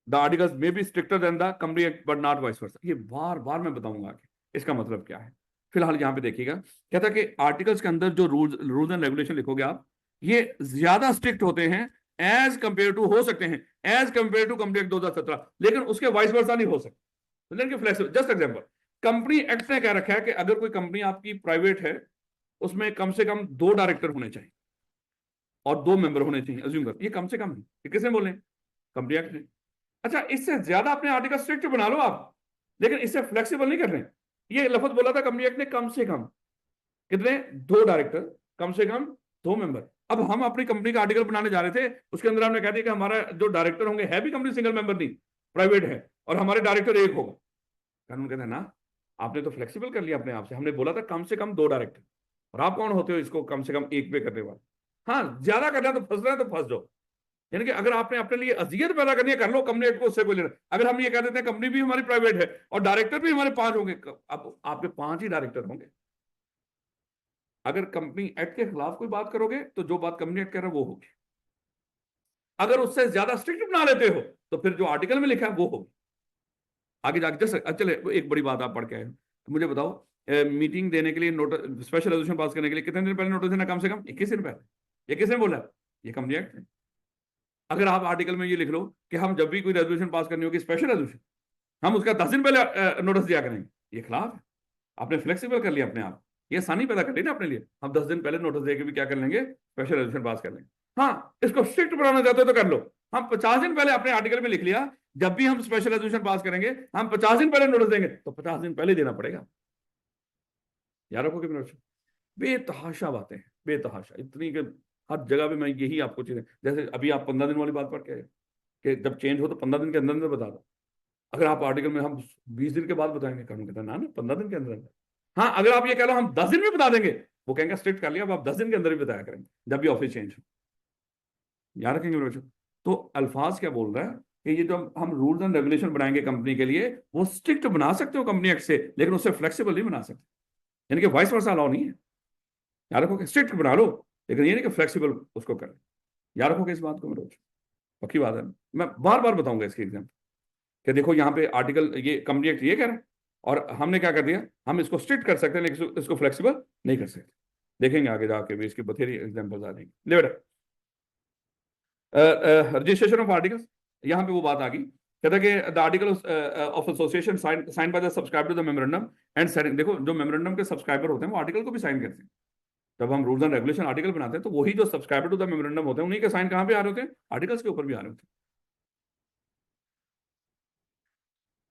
The articles may be stricter than the company act but not vice versa. ये बार बार मैं बताऊंगा आगे इसका मतलब क्या है। फिलहाल यहाँ पे देखिएगा, कहता है कि आर्टिकल्स के अंदर जो रूल्स एंड रेगुलेशन लिखोगे आप, ये ज्यादा स्ट्रिक्ट होते हैं एज कंपेयर टू, हो सकते हैं as compare to company act 2017, लेकिन उसके वाइस वर्सा नहीं हो सकते। लेकिन flexible. Just example, company act ने कह रखा है कि अगर कोई कंपनी आपकी प्राइवेट है, उसमें कम से कम 2 डायरेक्टर होने चाहिए और 2 मेंबर होने चाहिए। अज्यूम कर, ये कम से कम है, ये किसने बोले? कंपनी एक्ट ने। अच्छा, इससे ज्यादा अपने आर्टिकल स्ट्रिक्ट बना लो आप, लेकिन इससे फ्लेक्सिबल नहीं कर रहे। ये लफ्ज बोला था कंपनी एक्ट ने, कम से कम कितने? 2 डायरेक्टर, कम से कम 2 मेंबर। अब हम अपनी कंपनी का आर्टिकल बनाने जा रहे थे, उसके अंदर हमने कह दिया कि हमारा जो डायरेक्टर होंगे है भी कंपनी सिंगल मेंबर नहीं, प्राइवेट है, और हमारे डायरेक्टर 1 होगा। कानून कहते हैं ना, आपने तो फ्लेक्सिबल कर लिया अपने आप से। हमने बोला था कम से कम 2 डायरेक्टर, और आप कौन होते हो इसको कम से कम 1 पे करने वाले? हाँ, ज्यादा करना है तो फंस रहे हैं तो फंस जाओ। यानी कि अगर आपने अपने लिए अजियत पैदा करनी है, कर लो, कंपनी एक्ट को उससे कोई लेना। अगर हम ये कह देते हैं कंपनी भी हमारी प्राइवेट है और डायरेक्टर भी हमारे 5 होंगे, अब आपके 5 ही डायरेक्टर होंगे। अगर कंपनी एक्ट के खिलाफ कोई बात करोगे तो जो बात कंपनी एक्ट कह रहा है वो होगी। अगर उससे ज्यादा स्ट्रिक्ट बना लेते हो तो फिर जो आर्टिकल में लिखा है वो होगी। आगे जाके जैसे चले, एक बड़ी बात आप पढ़ के आए तो मुझे बताओ, मीटिंग देने के लिए नोटिस, स्पेशल रेजोल्यूशन पास करने के लिए कितने दिन पहले नोटिस देना? कम से कम 21 दिन पहले। ये किसने बोला? ये कंपनी एक्ट है। अगर आप आर्टिकल में ये लिख लो कि हम जब भी कोई रेजोल्यूशन पास करनी होगी, स्पेशल रेजोल्यूशन, हम उसका 10 दिन पहले नोटिस दिया करेंगे, ये खिलाफ है। आपने फ्लेक्सिबल कर लिया अपने आप, ये आसानी पैदा कर ली ना अपने लिए। हम 10 दिन पहले नोटिस देके भी क्या कर लेंगे? स्पेशल रेजोल्यूशन पास कर लेंगे। हाँ, इसको स्ट्रिक्ट बनाना चाहते हो तो कर लो। हम 50 दिन पहले अपने आर्टिकल में लिख लिया, जब भी हम स्पेशल रेजोल्यूशन पास करेंगे हम 50 दिन पहले नोटिस देंगे, तो 50 दिन पहले देना पड़ेगा। याद रखोगे मेरे बच्चों? बेतहाशा बातें हैं, बेतहाशा इतनी कि हर जगह पे मैं यही आपको चीजें, जैसे अभी आप 15 दिन वाली बात पर कह, कि जब चेंज हो तो 15 दिन के अंदर अंदर बता दो। अगर आप आर्टिकल में हम 20 दिन के बाद बताएंगे, कानून कहता है ना 15 दिन के अंदर अंदर। हाँ, अगर आप ये कह लो हम 10 दिन में बता देंगे, वो कहेंगे स्ट्रिक्ट कर लिया, अब आप 10 दिन के अंदर ही बताया करेंगे जब भी ऑफिस चेंज हो। याद रखेंगे मेरे बच्चों। तो अल्फाज क्या बोल रहा है कि ये जो हम रूल्स एंड रेगुलेशन बनाएंगे कंपनी के लिए, वो स्ट्रिक्ट बना सकते हो कंपनी एक्ट से, लेकिन उससे फ्लेक्सिबल नहीं बना सकते। यानी कि वाइस वर्सा अलाउ नहीं है। याद रखो कि स्ट्रिक्ट बना लो, लेकिन ये नहीं कि फ्लेक्सिबल उसको कर। याद रखोगे इस बात को मेरे बच्चों, पक्की बात है। मैं बार बार बताऊंगा इसके एग्जाम्पल कि देखो यहाँ पे आर्टिकल, ये कंपनी एक्ट ये कह रहा है, और हमने क्या कर दिया, हम इसको स्ट्रिक्ट कर सकते हैं लेकिन इसको फ्लेक्सिबल नहीं कर सकते। देखेंगे आगे जाके भी इसकी बथेरी एग्जांपल्स आ जाएंगे। ले बेटा, रजिस्ट्रेशन ऑफ आर्टिकल्स, यहाँ पे वो बात आ गई। कहता है कि the article of association sign by the subscriber to the memorandum and setting. देखो, जो मेमोरेंडम के सब्सक्राइबर होते हैं वो आर्टिकल को भी साइन करते हैं। जब हम रूल्स एंड रेगुलेशन आर्टिकल बनाते हैं तो वही जो सब्सक्राइबर टू द मेमोरेंडम होते हैं, उन्हीं के साइन कहाँ पे आ रहे होते हैं? आर्टिकल्स के ऊपर भी आ रहे होते हैं।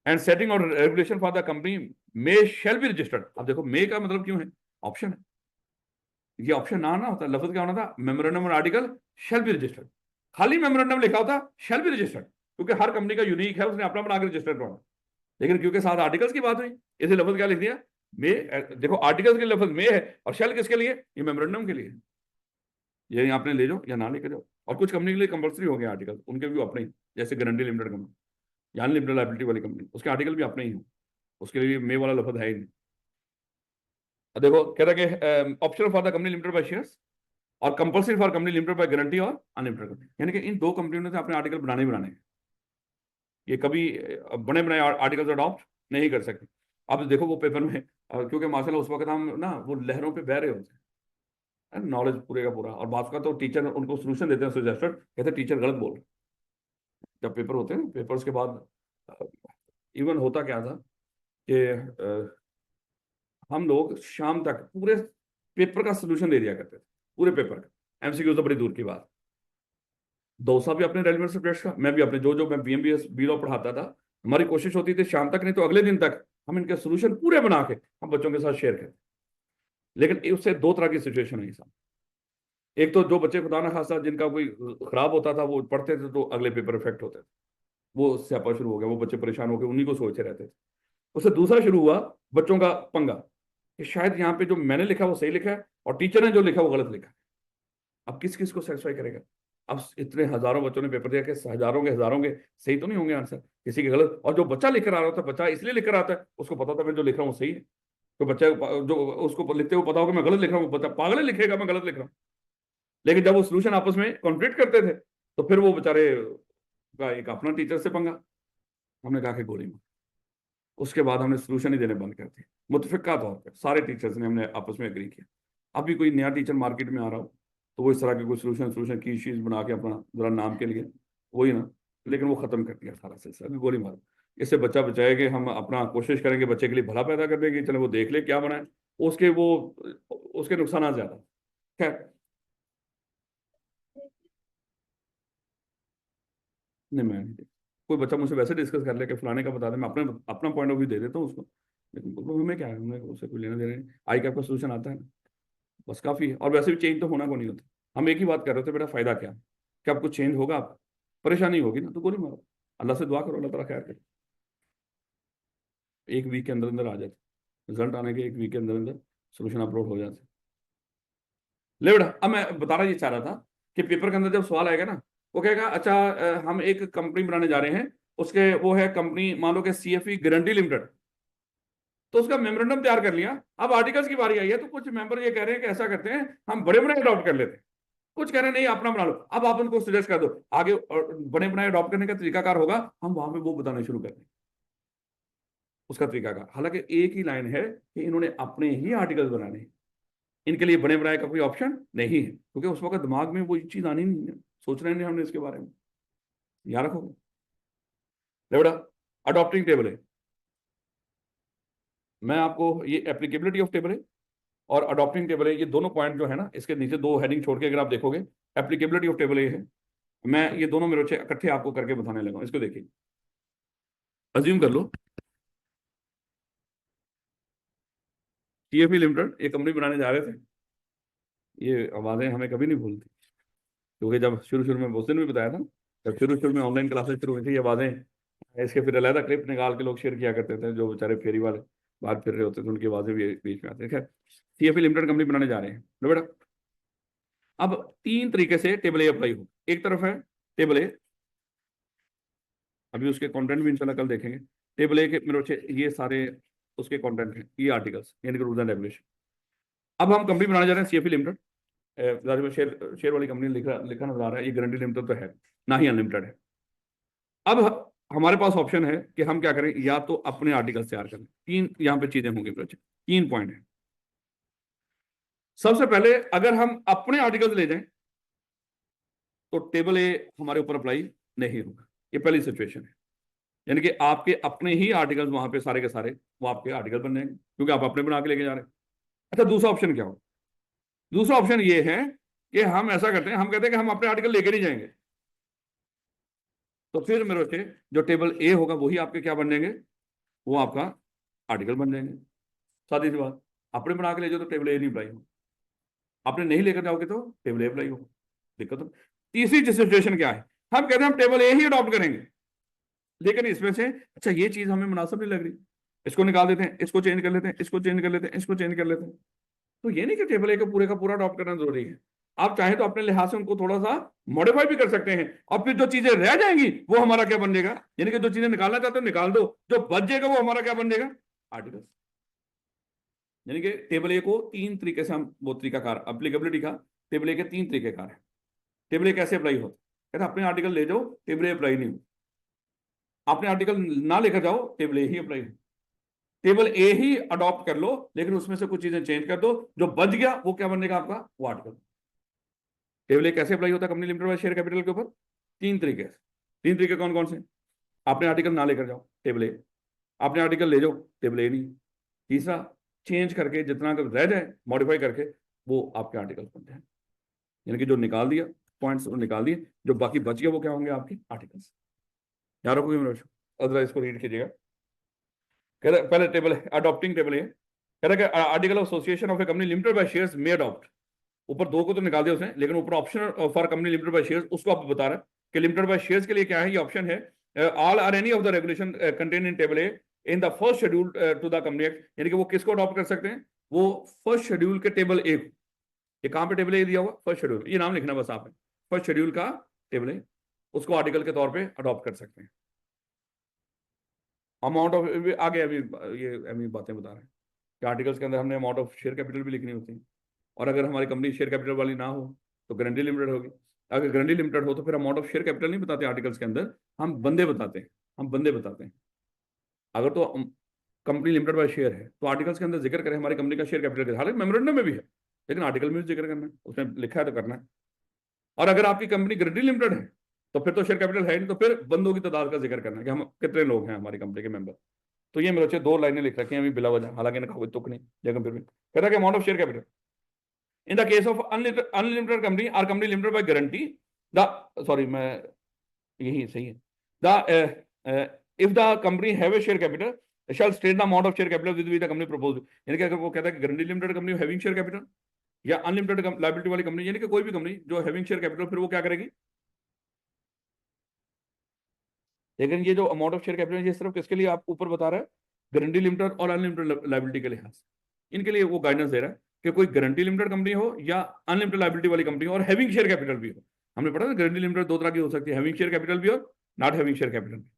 एंड सेटिंग और regulation for the company may shall be registered. अब देखो मे का मतलब क्यों है, ऑप्शन है, ये ऑप्शन ना होता लफ्ज क्या होना था, मेमोरेंडम और आर्टिकल शेल बी रजिस्टर्ड। खाली मेमोरेंडम लिखा होता शेल बी रजिस्टर्ड, क्योंकि हर कंपनी का यूनिक है, उसने अपना बना के रजिस्टर्ड करवाना। लेकिन क्योंकि साथ आर्टिकल्स की बात हुई, इसे लफ्ज क्या लिख दिया, मे। देखो आर्टिकल्स के लफ्ज मे है, और शेल किसके लिए, ये मेमोरेंडम के लिए। ये आपने ले जाओ या ना लेके जाओ। और कुछ कंपनी के लिए कंपलसरी हो गए आर्टिकल, उनके भी अपने ही, जैसे गारंटी लिमिटेड कंपनी, यानी लिमिटेड लायबिलिटी वाली कंपनी, उसके आर्टिकल भी अपने ही हो, उसके लिए मे वाला लफ्ज है ही नहीं। देखो कह रहा है कि optional for the company limited by shares और compulsory for company limited by guarantee और अनलिमिटेड कंपनी, यानी कि इन दो कंपनियों ने तो अपने आर्टिकल बनाने ही बनाने हैं। ये कभी बने बनाए आर्टिकल्स अडॉप्ट नहीं कर सकते। अब देखो वो पेपर में क्योंकि माशाल्लाह उस वक्त हम ना वो लहरों पे बह रहे होते हैं, नॉलेज पूरे का पूरा, और बात का तो टीचर उनको सोल्यूशन देते हैं सजेस्टेड, कहते हैं टीचर गलत बोल रहे हैं। जब पेपर होते हैं, पेपर्स के बाद इवन होता क्या था कि हम लोग शाम तक पूरे पेपर का सोल्यूशन दे दिया करते थे, पूरे पेपर का। एमसीक्यू तो बड़ी दूर की बात, दोसा भी अपने रेलिवेंट सब्जेक्ट्स का, मैं भी अपने जो जो मैं बीएमबीएस बीलॉ पढ़ाता था, हमारी कोशिश होती थी शाम तक नहीं तो अगले दिन तक हम इनके सोल्यूशन पूरे बना के हम बच्चों के साथ शेयर करें। लेकिन उससे दो तरह की सिचुएशन है साहब। एक तो जो बच्चे खुदा ना खासा जिनका कोई खराब होता था, वो पढ़ते थे तो अगले पेपर इफेक्ट होते थे, वो स्यापा शुरू हो गया, वो बच्चे परेशान होकर उन्हीं को सोचते रहते थे। उससे दूसरा शुरू हुआ बच्चों का पंगा, कि शायद यहाँ पे जो मैंने लिखा वो सही लिखा है और टीचर ने जो लिखा वो गलत लिखा है। अब किस किस को सेटिस्फाई करेगा। अब इतने हजारों बच्चों ने पेपर दिया कि हजारों के सही तो नहीं होंगे आंसर, किसी के गलत। और जो बच्चा लिख कर आ रहा था, बच्चा इसलिए लिख कर आता है उसको पता था मैं जो लिख रहा हूँ सही है, तो बच्चा जो उसको लिखते हुए पता हो कि मैं गलत लिख रहा हूँ, बच्चा पागल लिखेगा मैं गलत लिख रहा हूँ। लेकिन जब वो सोल्यूशन आपस में कॉन्फ्लिक्ट करते थे तो फिर वो बेचारे का एक अपना टीचर से पंगा, हमने कहा कि गोली मार। उसके बाद हमने सोल्यूशन ही देने बंद कर दिए, मुतफिका तौर पर सारे टीचर्स ने हमने आपस में एग्री किया। अभी कोई नया टीचर मार्केट में आ रहा हो तो वो इस तरह के कोई सोल्यूशन की चीज बना के अपना जरा नाम के लिए वही ना, लेकिन वो खत्म कर दिया सारा सिलसिला, अभी गोली मारो। इससे बच्चा बचाए कि हम अपना कोशिश करेंगे बच्चे के लिए भला पैदा करने की, चले वो देख ले क्या बनाए, उसके नुकसान ज्यादा। खैर नहीं, मैं नहीं, कोई बच्चा मुझसे वैसे डिस्कस कर ले कि फलाने का बता दे, मैं अपने अपना पॉइंट ऑफ व्यू दे देता हूँ उसको, लेकिन हमें क्या है, हमें उससे कोई लेना देना नहीं। आई कैप का सोल्यूशन आता है ना, बस काफी है। और वैसे भी चेंज तो होना को नहीं होता, हम एक ही बात कर रहे थे, बेटा फायदा क्या, क्या आपको चेंज होगा, आप परेशानी होगी ना तो गोली मारो, अल्लाह से दुआ करो अल्लाह ताला खैर करे। एक वीक के अंदर अंदर आ जाते, रिजल्ट आने के एक वीक के अंदर अंदर सोल्यूशन अपलोड हो जाते। ले बेटा, अब मैं बता रहा ये चाह रहा था कि पेपर के अंदर जब सवाल आएगा ना, वो कहेगा अच्छा हम एक कंपनी बनाने जा रहे हैं, उसके वो है कंपनी मान लो कि सीएफई गारंटी लिमिटेड, तो उसका मेमोरेंडम तैयार कर लिया। अब आर्टिकल्स की बारी आई है तो कुछ मेंबर ये कह रहे हैं कि ऐसा करते हैं हम बड़े बड़े अडॉप्ट कर लेते हैं, कुछ कह रहे हैं नहीं अपना बना लो। अब आप उनको सजेस्ट कर दो आगे, और बने बनाए अडॉप्ट करने का तरीकाकार होगा, हम वहां पे वो बताना शुरू कर दें उसका तरीकाकार। हालांकि एक ही लाइन है कि इन्होंने अपने ही आर्टिकल्स बनाने हैं, इनके लिए बने बनाए का कोई ऑप्शन नहीं है, क्योंकि उस वक्त दिमाग में वो चीज आनी नहीं है, सोचना ही नहीं हमने इसके बारे में। याद रखोगे बेटा, अडॉप्टिंग टेबल है, मैं आपको ये एप्लीकेबिलिटी ऑफ टेबल है और अडॉप्टिंग टेबल है, ये दोनों पॉइंट जो है ना, इसके नीचे दो हेडिंग छोड़ के अगर आप देखोगे, एप्लीकेबिलिटी ऑफ टेबल ये है। मैं ये दोनों मेरे इकट्ठे आपको करके बताने लगा, इसको देखिए। अज्यूम कर लो टीएफई लिमिटेड ये कंपनी बनाने जा रहे थे, ये आवाजें हमें कभी नहीं भूलती, क्योंकि जब शुरू शुरू में उस दिन भी बताया था, जब शुरू शुरू में ऑनलाइन क्लासेस शुरू हुई थी, ये आवाजें इसके फिर अलहदा क्लिप निकाल के लोग शेयर किया करते थे, जो बेचारे फेरी वाले बाहर फिर रहे होते थे उनकी आवाजें भी बीच में आती है। सीएफई लिमिटेड कंपनी बनाने जा रहे हैं लो बेटा। अब तीन तरीके से टेबल ए अप्लाई हो, एक तरफ है टेबल ए, अभी उसके कंटेंट भी इंशाल्लाह कल देखेंगे। टेबल ए के मेरे बच्चे ये सारे उसके कंटेंट हैं, ये आर्टिकल्स यानी कि रूल्स एंड रेगुलेशन। अब हम कंपनी बनाने जा रहे हैं सीएफई लिमिटेड, शेयर शेयर वाली कंपनी लिखा लिखा नजर आ रहा है, ये गारंटी लिमिटेड तो है ना ही अनलिमिटेड है। अब हमारे पास ऑप्शन है कि हम क्या करें, या तो अपने आर्टिकल्स तैयार करें। तीन यहाँ पे चीजें होंगी बच्चे, तीन पॉइंट है। सबसे पहले अगर हम अपने आर्टिकल्स ले जाएं तो टेबल ए हमारे ऊपर अप्लाई नहीं होगा, ये पहली सिचुएशन है, यानी कि आपके अपने ही आर्टिकल्स वहां पे सारे के सारे वो आपके आर्टिकल बन जाएंगे क्योंकि आप अपने बना के लेके जा रहे हैं। अच्छा दूसरा ऑप्शन क्या हो, दूसरा ऑप्शन ये है कि हम ऐसा करते हैं, हम कहते हैं कि हम अपने आर्टिकल लेके नहीं जाएंगे, तो फिर मेरे बच्चे जो टेबल ए होगा वही आपके क्या बन जाएंगे, वो आपका आर्टिकल बन जाएंगे। सादी सी बात, आपने बना के ले जाओ तो टेबल ए नहीं अप्लाई हो, आपने नहीं लेकर जाओगे तो टेबल ए अप्लाई हो, दिक्कत हो। तीसरी सिचुएशन क्या है, हम कहते हैं हम टेबल ए ही अडॉप्ट करेंगे, लेकिन इसमें से अच्छा ये चीज हमें मुनासिब नहीं लग रही, इसको निकाल देते हैं, इसको चेंज कर लेते हैं, इसको चेंज कर लेते हैं, इसको चेंज कर लेते हैं। तो ये नहीं कि टेबल ए का पूरा अडॉप्ट करना जरूरी है, आप चाहें तो अपने लिहाज से उनको थोड़ा सा मॉडिफाई भी कर सकते हैं, और फिर जो चीजें रह जाएंगी वो हमारा क्या बन जाएगा, यानी कि जो चीजें निकालना चाहते हो निकाल दो, जो बच जाएगा वो हमारा क्या बन जाएगा, आर्टिकल्स। यानी कि टेबल ए को तीन तरीके से हम वो तरीकाकार अप्लीकेबिलिटी का, टेबल ए के तीन तरीकेकार है। टेबल ए कैसे अप्लाई होता है, कहते अपने आर्टिकल ले जाओ टेबल ए अप्लाई नहीं हो, अपने आर्टिकल ना लेकर जाओ टेबल ए ही अप्लाई हो, टेबल ए ही अडॉप्ट कर लो लेकिन उसमें से कुछ चीजें चेंज कर दो, जो बच गया वो क्या बनेगा आपका, वो आर्टिकल। टेबल ए कैसे अप्लाई होता है company limited bye share capital के ऊपर, तीन तरीके से। तीन तरीके कौन कौन से, आपने आर्टिकल ना लेकर जाओ टेबल ए, आपने आर्टिकल ले जाओ टेबल ए नहीं, तीसरा चेंज करके जितना रह जाए मॉडिफाई करके वो आपके आर्टिकल बनते हैं, यानी कि जो निकाल दिया पॉइंट्स वो निकाल दिए, जो बाकी बच गया वो क्या होंगे आपके आर्टिकल्स। याद रखोगे मेरे बच्चों, अदरवाइज इसको रीड कीजिएगा। कह रहे पहले टेबल है अडॉप्टिंग टेबल है, कह रहा है article of association of A company limited by shares may adopt, ऊपर दो को तो निकाल दिया उसने, लेकिन ऊपर option for company limited by shares उसको आप बता रहा है कि लिमिटेड बाय शेयर्स के लिए क्या है, ये ऑप्शन है all or any of the regulation contain in table A in the first schedule to the company act, यानी कि वो किसको अडॉप्ट कर सकते हैं, वो फर्स्ट शेड्यूल के टेबल ए को, ये कहां पे टेबल ए दिया हुआ, फर्स्ट शेड्यूल, ये नाम लिखना बस आपने, फर्स्ट शेड्यूल का टेबल ए, उसको आर्टिकल के तौर पे अडॉप्ट कर सकते हैं। अमाउंट ऑफ आगे अभी ये अभी बातें बता रहे हैं कि आर्टिकल्स के अंदर हमने अमाउंट ऑफ शेयर कैपिटल भी लिखनी होती है, और अगर हमारी कंपनी शेयर कैपिटल वाली ना हो तो गारंटी लिमिटेड होगी, अगर गारंटी लिमिटेड हो तो फिर अमाउंट ऑफ शेयर कैपिटल नहीं बताते आर्टिकल्स के अंदर, हम बंदे बताते हैं, हम बंदे बताते हैं। अगर तो कंपनी लिमिटेड बाय शेयर है तो आर्टिकल्स के अंदर जिक्र करें हमारी कंपनी का शेयर कैपिटल, हालांकि मेमोरेंडम में भी है लेकिन आर्टिकल में भी जिक्र करना है, उसमें लिखा है तो करना है। और अगर आपकी कंपनी गारंटी लिमिटेड है तो फिर तो शेयर कैपिटल है नहीं, तो फिर बंदों की तादाद का जिक्र करना है कि हम कितने लोग हैं हमारी कंपनी के मेंबर। तो ये मेरे बच्चे दो लाइनें लिख रखी हैं अभी बिला वजह, हालांकि इनका कोई तुक नहीं, लेकिन फिर भी कह रहा है amount of share capital in the case of unlimited company or company limited by guarantee the, sorry मैं यही सही है, the if the company have a share capital shall state the amount of share capital with the company propose, यानी कि अगर वो कहता है कि guarantee limited company having share capital या अनलिमिटेड लायबिलिटी वाली कंपनी, यानी कि कोई भी कंपनी जो हैविंग शेयर कैपिटल, फिर वो क्या करेगी, लेकिन ये जो अमाउंट ऑफ शेयर कैपिटल ये सिर्फ किसके लिए आप ऊपर बता रहा है, गारंटी लिमिटेड और अनलिमिटेड लायबिलिटी के लिहाज, इनके लिए वो गाइडेंस दे रहा है कि कोई गारंटी लिमिटेड कंपनी हो या अनलिमिटेड लायबिलिटी वाली कंपनी हो और हैविंग शेयर कैपिटल भी हो। हमने पढ़ा था गारंटी लिमिटेड दो तरह की हो सकती है, हैविंग शेयर कैपिटल भी और नॉट हैविंग शेयर कैपिटल भी।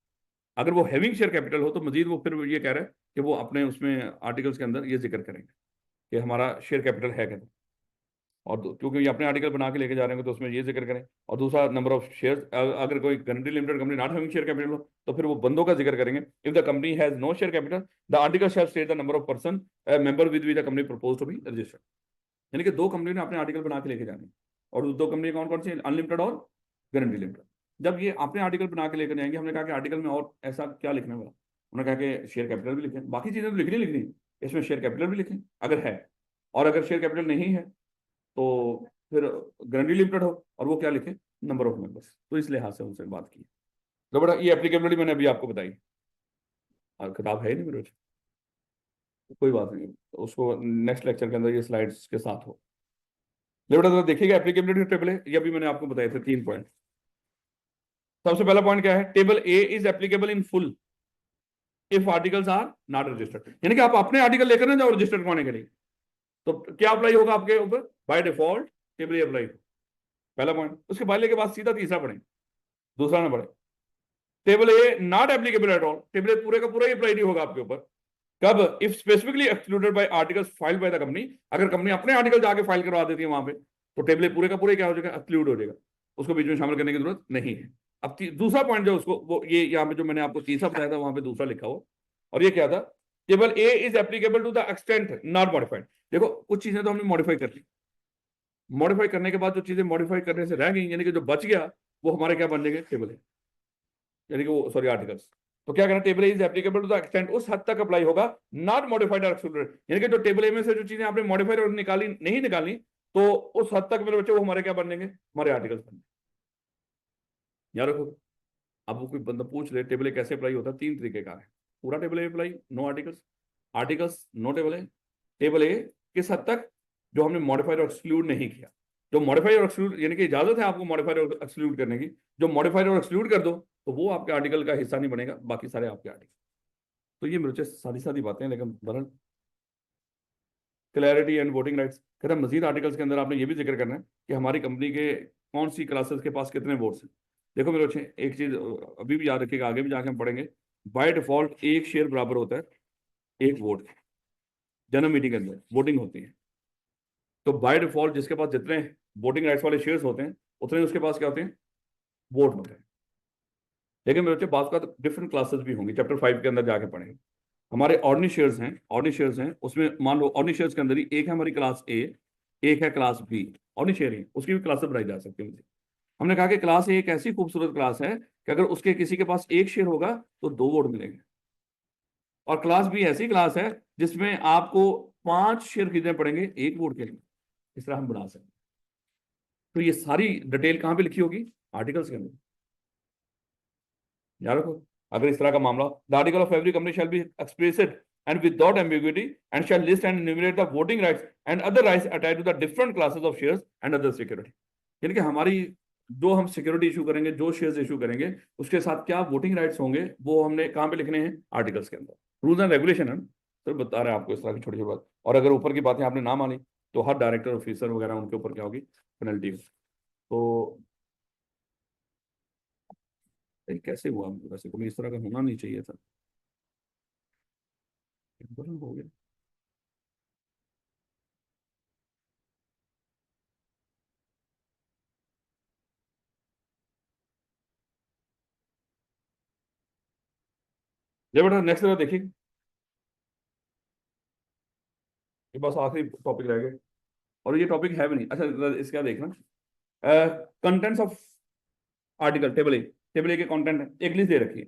अगर वो हैविंग शेयर कैपिटल हो तो मजीद वो फिर ये कह रहा है कि वो अपने उसमें आर्टिकल्स के अंदर ये जिक्र करेंगे कि हमारा शेयर कैपिटल है क्या, और क्योंकि ये अपने आर्टिकल बना के लेके जा रहे हैं तो उसमें ये जिक्र करें, और दूसरा नंबर ऑफ शेयर्स, अगर कोई guarantee limited company not having share capital हो तो फिर वो बंदों का जिक्र करेंगे। If the company has no share capital the article shall state the number of person member with the company propose to be registered, यानी कि दो कंपनी ने अपने आर्टिकल बना के लेके जाने, और दो कंपनी कौन कौन सी, अनलिमिटेड और गारंटी लिमिटेड। जब ये अपने आर्टिकल बना के लेकर जाएंगे, हमने कहा कि आर्टिकल में और ऐसा क्या लिखने वाला, उन्होंने कहा कि शेयर कैपिटल भी लिखें, बाकी चीजें तो लिखनी, इसमें शेयर कैपिटल भी लिखें अगर है, और अगर शेयर कैपिटल नहीं है तो फिर गारंटी लिमिटेड हो और वो क्या लिखे, नंबर ऑफ मेंबर्स। तो इस लिहाज से उनसे बात की, तो बड़ा ये एप्लीकेबिलिटी मैंने अभी आपको बताई, और किताब है ही नहीं मेरे, कोई बात नहीं, तो उसको नेक्स्ट लेक्चर के अंदर ये स्लाइड्स के साथ हो। लेकिन तो देखिएगा एप्लीकेबिलिटी टेबल है, ये अभी मैंने आपको बताए थे 3 पॉइंट। सबसे पहला पॉइंट क्या है, table A is applicable in full if articles are not registered, यानी कि आप अपने आर्टिकल लेकर ना जाओ रजिस्टर्ड करवाने के लिए, तो क्या अप्लाई होगा आपके ऊपर, by default table A apply, पहला पॉइंट। उसके बाद के बाद सीधा तीसरा पढ़ें, दूसरा ना पढ़े, table A not applicable at all, table A पूरे का पूरा ही अप्लाई नहीं होगा आपके ऊपर, कब, if specifically excluded by articles filed by the company, अगर कंपनी अपने आर्टिकल जाके फाइल करवा देती है वहां पे तो टेबल ए पूरे का पूरा क्या हो जाएगा, एक्सक्लूड हो जाएगा, उसको बीच में शामिल करने की जरूरत नहीं है। अब दूसरा पॉइंट जो उसको वो ये यहाँ पे जो मैंने आपको तीसरा बताया था वहां पे दूसरा लिखा हो, और ये क्या था, table A is applicable to the extent not modified. देखो कुछ चीजें तो हमने मॉडिफाई कर ली, मॉडिफाई करने के बाद जो चीजें मॉडिफाई करने से रह गई, यानी कि जो बच गया वो हमारे क्या बन जाएंगे, टेबल है, यानी कि वो सॉरी आर्टिकल्स। तो क्या करना, table is applicable to the extent, उस हद तक अप्लाई होगा, नॉट मॉडिफाइड और एक्सक्लूडेड, यानी कि जो टेबल ए में से जो चीजें आपने मॉडिफाइड और निकाली नहीं निकाली तो उस हद तक मेरे बच्चे वो हमारे क्या बन जाएंगे, हमारे आर्टिकल्स बन जाएंगे। याद रखो, अब वो कोई बंदा पूछ ले टेबल ए कैसे अप्लाई होता है, 3 तरीके का है, पूरा table A apply, no articles, articles no table A, table A किस हद तक, जो हमने मॉडिफाइड और एक्सक्लूड नहीं किया। जो मॉडिफाइड और एक्सक्लूड यानी कि इजाजत है आपको मॉडिफाइड और एक्सक्लूड करने की, जो मॉडिफाइड और एक्सक्लूड कर दो तो वो आपके आर्टिकल का हिस्सा नहीं बनेगा, बाकी सारे आपके आर्टिकल। तो ये मेरे सादी सादी बातें, लेकिन बहरहाल क्लैरिटी एंड वोटिंग राइट्स। कहते हैं मजीद आर्टिकल्स के अंदर आपने ये भी जिक्र करना है कि हमारी कंपनी के कौन सी क्लासेस के पास कितने वोट्स हैं। देखो मेरे बच्चे, एक चीज अभी भी याद रखिएगा, आगे भी जाके हम पढ़ेंगे, बाय डिफॉल्ट एक शेयर बराबर होता है एक वोट। जनरल मीटिंग के अंदर वोटिंग होती है, तो बाय डिफॉल्ट जिसके पास जितने वोटिंग राइट्स वाले शेयर्स होते हैं उतने उसके पास क्या होते हैं, वोट होते हैं। लेकिन मेरे बच्चे बात का डिफरेंट क्लासेस भी होंगी, चैप्टर 5 के अंदर जाके पढ़ेंगे। हमारे ऑर्डिनरी शेयर्स हैं, ऑर्डिनरी शेयर्स हैं, उसमें मान लो ऑर्डिनरी शेयर्स के अंदर ही एक है हमारी क्लास ए, एक है क्लास बी। ऑर्डिनरी शेयर ही उसकी भी क्लासेस बनाई जा सकती है। हमने कहा कि क्लास ए एक ऐसी खूबसूरत क्लास है कि अगर उसके किसी के पास एक शेयर होगा तो 2 वोट मिलेंगे, और क्लास बी ऐसी क्लास है जिसमें आपको 5 शेयर खरीदने पड़ेंगे 1 वोट के लिए। इस तरह हम बना सकते हैं। तो ये सारी डिटेल कहां पे लिखी होगी, आर्टिकल्स के अंदर, याद रखो। अगर इस तरह का मामला, the article of every company shall be expressed and without ambiguity and shall list and enumerate the voting rights and other rights attached to the different classes of shares and other security। यानी कि हमारी जो हम security issue करेंगे, जो shares issue करेंगे, उसके साथ क्या वोटिंग राइट्स होंगे, वो हमने कहां पे लिखने हैं, आर्टिकल्स के अंदर। रूल्स एंड रेगुलेशन है सर, बता रहे हैं आपको इस तरह की छोटी छोटी बात। और अगर ऊपर की बातें आपने ना मानी तो हर डायरेक्टर ऑफिसर वगैरह उनके ऊपर क्या होगी, पेनल्टी। तो कैसे हुआ, वैसे कोई इस तरह का होना नहीं चाहिए था, हो गया। ये बेटा नेक्स्ट तरह देखिए, ये बस आखिरी टॉपिक रह गए, और ये टॉपिक है भी नहीं। अच्छा इसका देखना, contents of article, table A, table A के कंटेंट है, एक लिस्ट दे रखी है।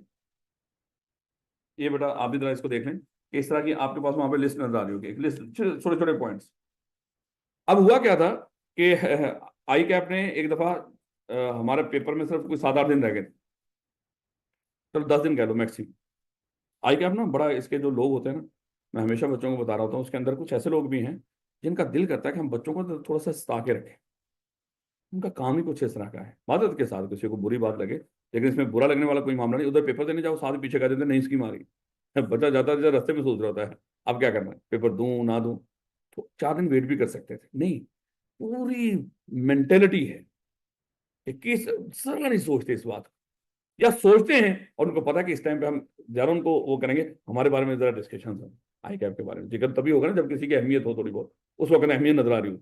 ये बेटा आप भी जरा इसको देख लें कि इस तरह की आपके पास वहां पे लिस्ट नजर आ रही होगी, एक लिस्ट, छोटे छोटे पॉइंट्स। अब हुआ क्या था कि आई कैप ने एक दफा हमारे पेपर में सिर्फ कोई 7-8 दिन रह गए थे, चलो 10 दिन कह लो मैक्सिमम। आई कैप ना बड़ा, इसके जो लोग होते हैं ना, मैं हमेशा बच्चों को बता रहा होता हूँ, उसके अंदर कुछ ऐसे लोग भी हैं जिनका दिल करता है कि हम बच्चों को तो थोड़ा सा सता के रखें। उनका काम ही कुछ इस तरह का है, मदद के साथ, किसी को बुरी बात लगे, लेकिन इसमें बुरा लगने वाला कोई मामला नहीं। उधर पेपर देने जाओ, साथ ही पीछे कह देते नहीं इसकी मारी। बच्चा जाता है रास्ते में सोच रहा होता है अब क्या करना है, पेपर दूं ना दूं। तो 4 दिन वेट भी कर सकते थे, नहीं, पूरी मेंटेलिटी है कि किस, जरा नहीं सोचते इस बात को, या सोचते हैं और उनको पता है कि इस टाइम पे हम जरा उनको वो करेंगे, हमारे बारे में जरा डिस्कशन हो, आई कैप के बारे में जिक्र तभी होगा ना जब किसी की अहमियत हो थोड़ी बहुत, उस वक्त अहमियत नजर आ रही हो।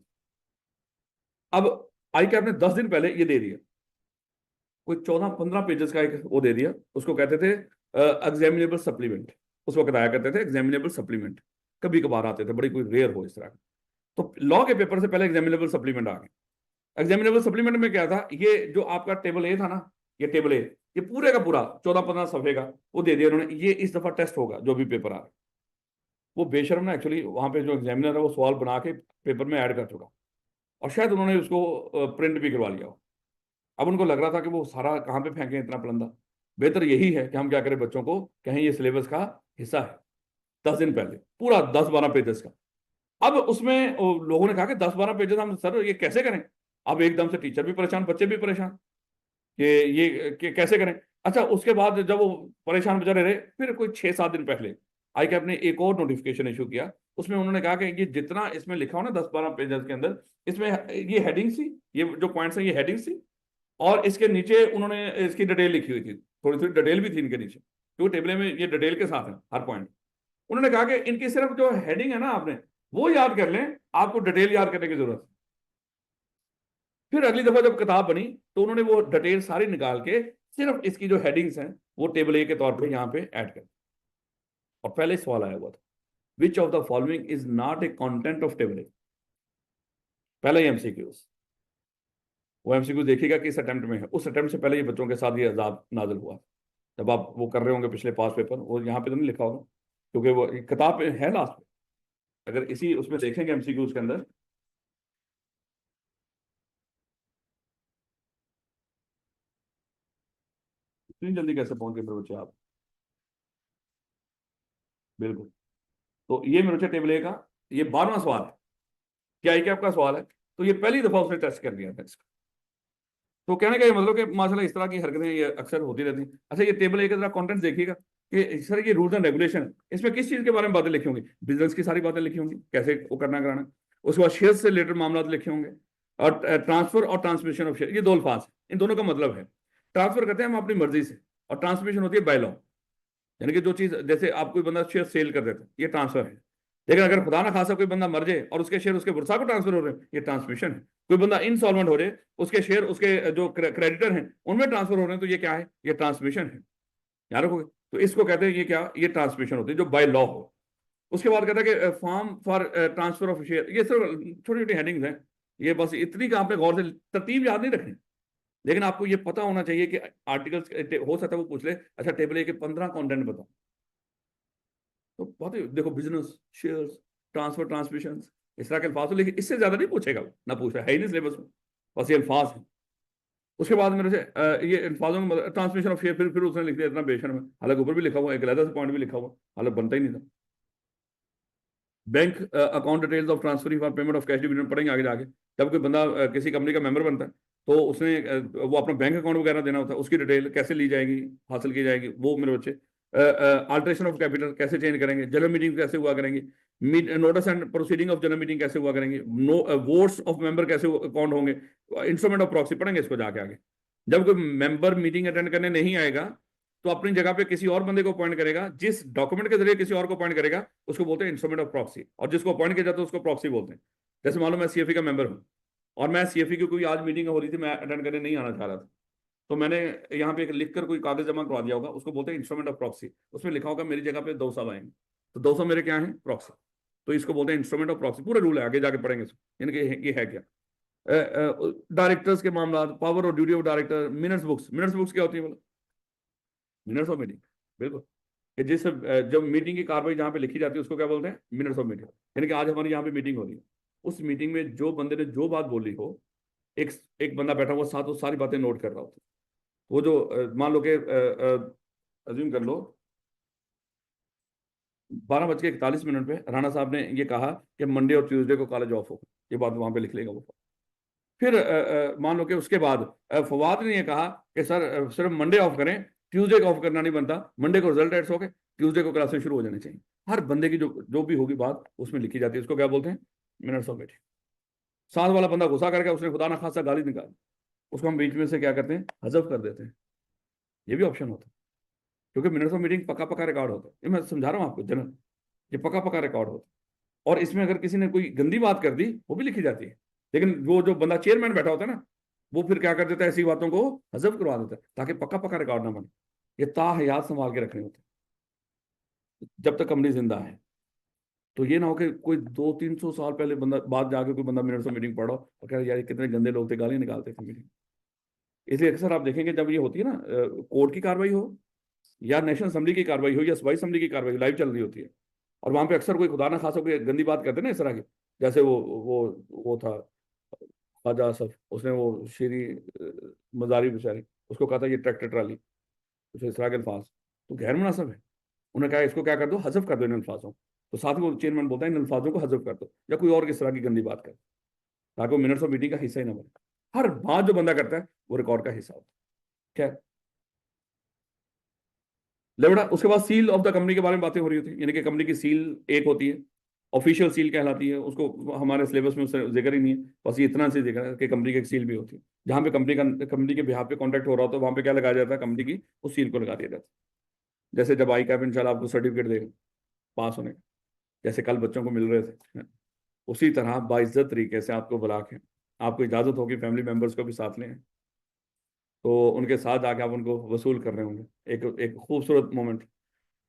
अब आई कैप ने 10 दिन पहले ये दे दिया, कोई 14-15 पेजेस का एक वो दे दिया, उसको कहते थे एग्जामिनेबल सप्लीमेंट। उस वक्त आया करते थे एग्जामिनेबल सप्लीमेंट, कभी कभार आते थे, बड़ी कोई रेयर हो इस तरह का। तो लॉ के पेपर से पहले एग्जामिनेबल सप्लीमेंट आ गए। एग्जामिनेबल सप्लीमेंट में क्या था, ये जो आपका टेबल ए था ना, ये टेबल ए, ये पूरे का पूरा 14-15 सफ़े का वो दे दिया उन्होंने, ये इस दफा टेस्ट होगा जो भी पेपर आ रहा है। वो बेशर्म ना एक्चुअली वहां पे जो एग्जामिनर है वो सवाल बना के पेपर में ऐड कर चुका, और शायद उन्होंने उसको प्रिंट भी करवा लिया हो। अब उनको लग रहा था कि वो सारा कहाँ पे फेंके इतना पलंदा, बेहतर यही है कि हम क्या करें, बच्चों को कहें ये सिलेबस का हिस्सा है। 10 दिन पहले पूरा 10-12 पेजेस का। अब उसमें लोगों ने कहा कि 10-12 पेजेस हम सर ये कैसे करें। अब एकदम से टीचर भी परेशान, बच्चे भी परेशान कि ये कि कैसे करें। अच्छा उसके बाद जब वो परेशान बेचारे रहे, फिर कोई 6-7 दिन पहले आई कैप ने एक और नोटिफिकेशन इशू किया। उसमें उन्होंने कहा कि ये जितना इसमें लिखा हो ना 10-12 पेजेस के अंदर, इसमें ये हेडिंग सी, ये जो पॉइंट्स हैं ये हेडिंग सी, और इसके नीचे उन्होंने इसकी डिटेल लिखी हुई थी, थोड़ी थोड़ी डिटेल भी थी इनके नीचे, क्योंकि टेबल में ये डिटेल के साथ है हर पॉइंट। उन्होंने कहा कि इनकी सिर्फ जो हेडिंग है ना आपने वो याद कर लें, आपको डिटेल याद करने की जरूरत है। फिर अगली दफा जब किताब बनी तो उन्होंने वो डिटेल सारी निकाल के सिर्फ इसकी जो हेडिंग्स हैं वो टेबल ए के तौर पे यहाँ पे ऐड कर। और पहले सवाल आया हुआ था, which of the following is not a content of table A. पहला ही एमसीक्यू, वो एमसीक्यू देखिएगा कि इस अटेम्प्ट में है, उस अटेम्प्ट से पहले ये बच्चों के साथ ये अजाब नाजिल हुआ। जब आप वो कर रहे होंगे पिछले पास पेपर, वो यहाँ पे तो नहीं लिखा होगा क्योंकि वो किताब पे है लास्ट में, अगर इसी उसमें देखेंगे एमसीक्यूज के अंदर। इतनी जल्दी कैसे पहुंच गए मेरे बच्चे आप। बिल्कुल। तो ये मेरे बच्चे टेबल ए का ये 12वां सवाल है, क्या आई कैप का सवाल है, तो ये पहली दफा उसने टेस्ट कर दिया था इसका। तो कहने का ये मतलब कि माशाल्लाह इस तरह की हरकतें ये अक्सर होती रहती हैं। अच्छा, ये टेबल ए का जरा कंटेंट देखिएगा कि सर ये रूल्स एंड रेगुलेशन, इसमें किस चीज के बारे में बातें लिखी होंगी, बिजनेस की सारी बातें लिखी होंगी, कैसे वो करना कराना। उसके बाद शेयर से रिलेटेड मामला लिखे होंगे, और ट्रांसफर और ट्रांसमिशन ऑफ शेयर, ये दो अल्फाज हैं, इन दोनों का मतलब है ट्रांसफर करते हैं हम अपनी मर्जी से, और ट्रांसमिशन होती है बाय लॉ। यानी कि जो चीज, जैसे आप कोई बंदा शेयर सेल कर देता है, ये ट्रांसफर है। लेकिन अगर खुदा ना खासा कोई बंदा मर जाए और उसके शेयर उसके बुरसा को ट्रांसफर हो रहे हैं, ये ट्रांसमिशन है। कोई बंदा इनसॉल्वेंट हो जाए, उसके शेयर उसके जो क्रेडिटर हैं उनमें ट्रांसफर हो रहे हैं, तो ये क्या है, ये ट्रांसमिशन है। याद रखोगे, तो इसको कहते हैं ये क्या, ये ट्रांसमिशन होती है जो बाय लॉ हो। उसके बाद कहता है कि form for transfer of share, ये सब छोटी छोटी हेडिंग्स हैं। ये बस इतनी का आपने गौर से तरतीब याद नहीं रखनी, लेकिन आपको ये पता होना चाहिए कि आर्टिकल्स, हो सकता है वो पूछ ले अच्छा टेबल ए के 15 कंटेंट बताओ, तो बहुत ही देखो, बिजनेस, शेयर्स, ट्रांसफर, ट्रांसमिशन, इस तरह के अल्फाज, लेकिन इससे ज्यादा नहीं पूछेगा वो, ना पूछ रहा है ही नहीं सिलेबस में, बस ये अल्फाज है। उसके बाद मेरे से ये अल्फाजों में ट्रांसमिशन ऑफ शेयर, फिर उसने लिख दिया इतना बेशर्म में, हालांकि ऊपर भी लिखा हुआ, एक अलग से पॉइंट भी लिखा हुआ, हालांकि बनता ही नहीं था। Bank account details of transfer for payment of cash dividend पढ़ेंगे आगे जाके। जब कोई बंदा किसी कंपनी का मेंबर बनता है, तो उसने वो अपना बैंक अकाउंट वगैरह देना होता है, उसकी डिटेल कैसे ली जाएगी, हासिल की जाएगी, वो मेरे बच्चे। अल्ट्रेशन ऑफ कैपिटल कैसे चेंज करेंगे, जनरल मीटिंग कैसे हुआ करेंगे, notice and proceeding of general meeting कैसे हुआ करेंगे, नो वोट्स ऑफ मेंबर कैसे अकाउंट होंगे, इंस्ट्रूमेंट ऑफ प्रॉक्सी पढ़ेंगे इसको जाके आगे। जब कोई मेंबर मीटिंग अटेंड करने नहीं आएगा, तो अपनी जगह पे किसी और बंदे को अपॉइंट करेगा, जिस डॉक्यूमेंट के जरिए किसी और को अपॉइंट करेगा उसको बोलते हैं इंस्ट्रूमेंट ऑफ प्रॉक्सी, और जिसको अपॉइंट किया जाता है उसको प्रॉक्सी बोलते हैं। जैसे मालूम मैं सीएफई का मेंबर हूं, और मैं सीएफई की कोई आज मीटिंग हो रही थी, मैं अटेंड करने नहीं आना चाह रहा था, तो मैंने यहाँ पे एक लिखकर कोई कागज जमा करवा दिया होगा, उसको बोलते हैं इंस्ट्रूमेंट ऑफ प्रॉक्सी। उसमें लिखा होगा मेरी जगह पे 200 आएंगे, तो 200 मेरे क्या है, प्रॉक्सी। तो इसको बोलते हैं इंस्ट्रूमेंट ऑफ प्रॉक्सी, पूरा रूल है, आगे जाके पढ़ेंगे इसको, यानी कि ये है क्या। डायरेक्टर्स के मामला, पावर और duty of director, minutes books, minutes books क्या होती है बोलो, मिनट्स ऑफ मीटिंग, बिल्कुल। कि जिस जब मीटिंग की कार्रवाई जहां पे लिखी जाती है उसको क्या बोलते हैं, मिनट्स ऑफ मीटिंग। यानी कि आज हमारी यहाँ पे मीटिंग हो रही है, उस मीटिंग में जो बंदे ने जो बात बोली हो, एक एक बंदा बैठा हुआ साथ, वो सारी बातें नोट कर रहा होता है। वो जो मान लो कि अज्यूम कर लो 12:41 पे राणा साहब ने ये कहा कि मंडे और ट्यूसडे को कॉलेज ऑफ हो, ये बात वहां पे लिख लेगा वो। फिर मान लो कि उसके बाद फवाद ने ये कहा कि सर सिर्फ मंडे ऑफ करें, ट्यूसडे का ऑफ करना नहीं बनता, मंडे को रिजल्ट एड्स हो गए, ट्यूसडे को क्लासेस शुरू हो जानी चाहिए। हर बंदे की जो जो भी होगी बात उसमें लिखी जाती है, उसको क्या बोलते हैं, मिनट्स ऑफ मीटिंग। साथ वाला बंदा गुस्सा करके उसने खुदा ना खासा गाली निकाली, उसको हम बीच में से क्या करते हैं, हजफ कर देते हैं। ये भी ऑप्शन होता है, क्योंकि मिनट्स ऑफ मीटिंग पका पका रिकॉर्ड होता है, ये मैं समझा रहा हूँ आपको जनरल, ये पका पका रिकॉर्ड होता है। और इसमें अगर किसी ने कोई गंदी बात कर दी वो भी लिखी जाती है, लेकिन वो जो बंदा चेयरमैन बैठा होता है ना, वो फिर क्या कर देता है, ऐसी बातों को हजफ करवा देता है, ताकि पक्का पक्का रिकॉर्ड ना बने। ये ताहयात संभाल के रखने होते हैं जब तक कंपनी जिंदा है। तो ये ना हो कि कोई 200-300 साल पहले बंदा बाद जाके कोई बंदा मिनट्स ऑफ मीटिंग पढ़ो और कह यार ये कितने गंदे लोग थे, गालियां निकालते थे मीटिंग। इसलिए अक्सर आप देखेंगे जब ये होती है ना, कोर्ट की कार्रवाई हो या नेशनल असेंबली की कार्रवाई हो या सूबाई असेंबली की कार्रवाई लाइव चल रही होती है, और वहां पे अक्सर कोई खुदा ना खासा कोई गंदी बात करते ना इस तरह की, जैसे वो था ख्वाजा आसफ, उसने वो शेरी मजारी बेचारी, उसको कहा था ये ट्रैक्टर ट्राली, कुछ इस तरह के अल्फाज, तो गैर मुनासिब है। उन्होंने कहा इसको क्या कर दो, हजफ कर दो इन अल्फाजों, तो साथ में वो चेयरमैन बोलता है इन अल्फाजों को हजफ कर दो, या कोई और किस तरह की गंदी बात करे, ताकि वो मिनट्स ऑफ मीटिंग का हिस्सा ही ना बने। हर बात जो बंदा करता है वो रिकॉर्ड का हिस्सा होता है। क्या ले बेटा, उसके बाद सील ऑफ द कंपनी के बारे में बातें हो रही होती है, यानी कि कंपनी की सील एक होती है, ऑफिशियल सील कहलाती है, उसको हमारे सिलेबस में उससे जिक्र ही नहीं है, बस ये इतना से जिक्र है कि कंपनी की एक सील भी होती है, जहां पे कंपनी के बिहाफ पे कॉन्टैक्ट हो रहा होता है, वहां पे क्या लगाया जाता है, कंपनी की उस सील को लगा दिया जाता है। जैसे जब आई कैप इंशाल्लाह आपको सर्टिफिकेट देगा पास होने का, जैसे कल बच्चों को मिल रहे थे, उसी तरह बाइज्जत तरीके से आपको बुला के, आपको इजाजत होगी फैमिली मेंबर्स को भी साथ लें, तो उनके साथ आके आप उनको वसूल कर रहे होंगे, एक एक खूबसूरत मोमेंट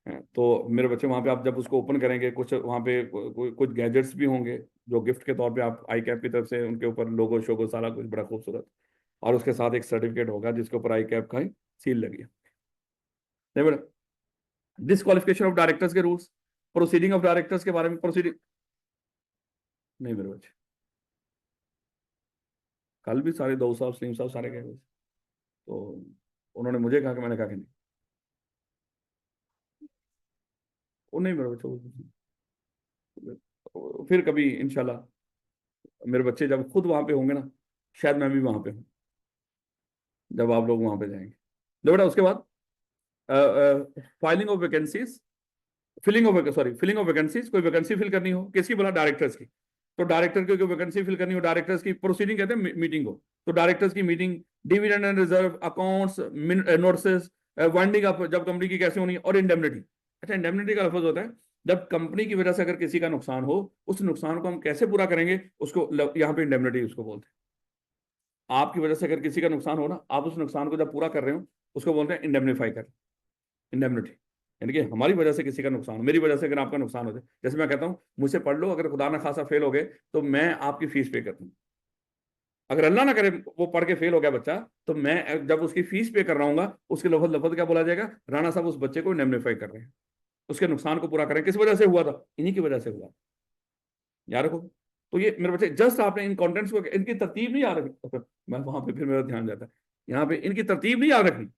है। तो मेरे बच्चे वहाँ पे आप जब उसको ओपन करेंगे, कुछ वहाँ पे कुछ गैजेट्स भी होंगे जो गिफ्ट के तौर पे आप आई कैप की तरफ से, उनके ऊपर लोगो शोगो सारा कुछ बड़ा खूबसूरत, और उसके साथ एक सर्टिफिकेट होगा जिसके ऊपर आई कैप का ही सील लगी है। नहीं बेटा, डिसक्वालिफिकेशन ऑफ डायरेक्टर्स के रूल्स, प्रोसीडिंग ऑफ डायरेक्टर्स के बारे में, प्रोसीडिंग नहीं मेरे बच्चे, कल भी सारे दो साहब सलीम साहब सारे गए हुए थे। तो उन्होंने मुझे कहा कि मैंने कहा कि नहीं। वो नहीं मेरे बच्चे फिर कभी इंशाल्लाह मेरे बच्चे जब खुद वहां पे होंगे ना, शायद मैं भी वहां पे हूँ जब आप लोग वहां पे जाएंगे। तो बेटा उसके बाद filing of vacancies, filling of vacancies, कोई वैकेंसी फिल करनी हो, किसकी बोला, डायरेक्टर्स की। तो डायरेक्टर की कोई वैकेंसी फिल करनी हो, डायरेक्टर्स की प्रोसीडिंग कहते हैं मीटिंग को। तो डायरेक्टर्स की meeting, dividend and reserve, accounts, notice, winding up जब कंपनी की कैसे होनी, और इंडेमनिटी। अच्छा, इंडेमनिटी का लफ्ज होता है जब कंपनी की वजह से अगर किसी का नुकसान हो, उस नुकसान को हम कैसे पूरा करेंगे, उसको यहाँ पे इंडेमनिटी उसको बोलते हैं। आपकी वजह से अगर किसी का नुकसान हो ना, आप उस नुकसान को जब पूरा कर रहे हो, उसको बोलते हैं इंडेमनीफाई कर, इंडेमनिटी। यानी कि हमारी वजह से किसी का नुकसान, मेरी वजह से अगर आपका नुकसान हो जाए, जैसे मैं कहता हूँ मुझसे पढ़ लो, अगर खुदा ना खासा फेल हो गए तो मैं आपकी फीस पे करता हूँ। अगर अल्लाह ना करे वो पढ़ के फेल हो गया बच्चा, तो मैं जब उसकी फीस पे कर रहा हूँ, उसके लफज लफज क्या बोला जाएगा, राणा साहब उस बच्चे को इंडेमनीफाई कर रहे हैं, उसके नुकसान को पूरा करें। किस वजह से हुआ था, इन्हीं की वजह से हुआ, याद रखो। तो ये मेरे बच्चे जस्ट आपने इन कॉन्टेंट्स को, इनकी तरतीब नहीं याद रखी, मैं वहां पे फिर मेरा ध्यान जाता है, यहाँ पे इनकी तरतीब नहीं याद रखनी,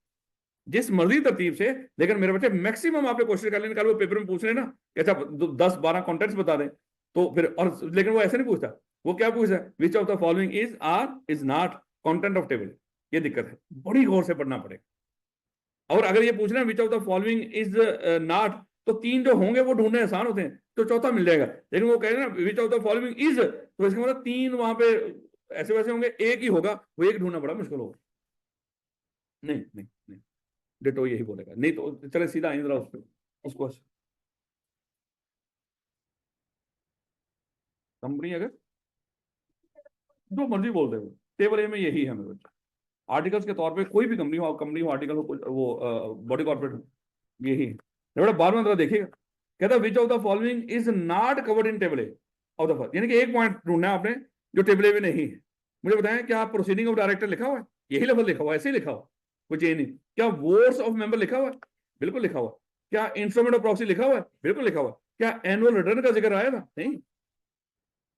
जिस मर्जी तरतीब से। लेकिन मेरे बच्चे मैक्सिमम आपने कोशिश कर लेने, कल वो पेपर में पूछ रहे ना कि अच्छा 10-12 कॉन्टेंट्स बता दें, तो फिर और लेकिन वो ऐसे नहीं पूछता, वो क्या पूछता है, which of the following is or is not content of table. ये दिक्कत है, बड़ी गौर से पढ़ना पड़ेगा। और अगर ये पूछना विच of the following is not, तो तीन जो होंगे वो ढूंढने आसान होते हैं, तो चौथा मिल जाएगा। लेकिन वो कह रहे हैं ना विच ऑफ द फॉलोइंग इज, तो इसका मतलब तीन वहां पे ऐसे वैसे होंगे, एक ही होगा, वो एक ढूंढना बड़ा मुश्किल होगा। नहीं नहीं नहीं, डिटो यही बोलेगा, नहीं तो चले सीधा इंद्रा उसको कंपनी अगर जो मर्जी बोल दे, वो टेबल ए में यही है मेरे बच्चे, आर्टिकल्स के तौर पे कोई भी कंपनी हो आर्टिकल हो, वो बॉडी कॉर्पोरेट हो, यही है। बड़ा बार बार देखिएगा, कहता विच of the following is not covered in table A of the first, यानी कि एक पॉइंट ढूंढना है आपने जो टेबल ए में नहीं है। मुझे बताएं क्या प्रोसीडिंग ऑफ डायरेक्टर लिखा हुआ है, यही लफ्ज लिखा हुआ है, ऐसे ही लिखा हुआ, कुछ ये नहीं। क्या वोट्स ऑफ मेंबर लिखा हुआ है, बिल्कुल लिखा हुआ। क्या इंस्ट्रूमेंट ऑफ प्रॉक्सी लिखा हुआ है, बिल्कुल लिखा हुआ। क्या एनुअल रिटर्न का जिक्र आया था, नहीं,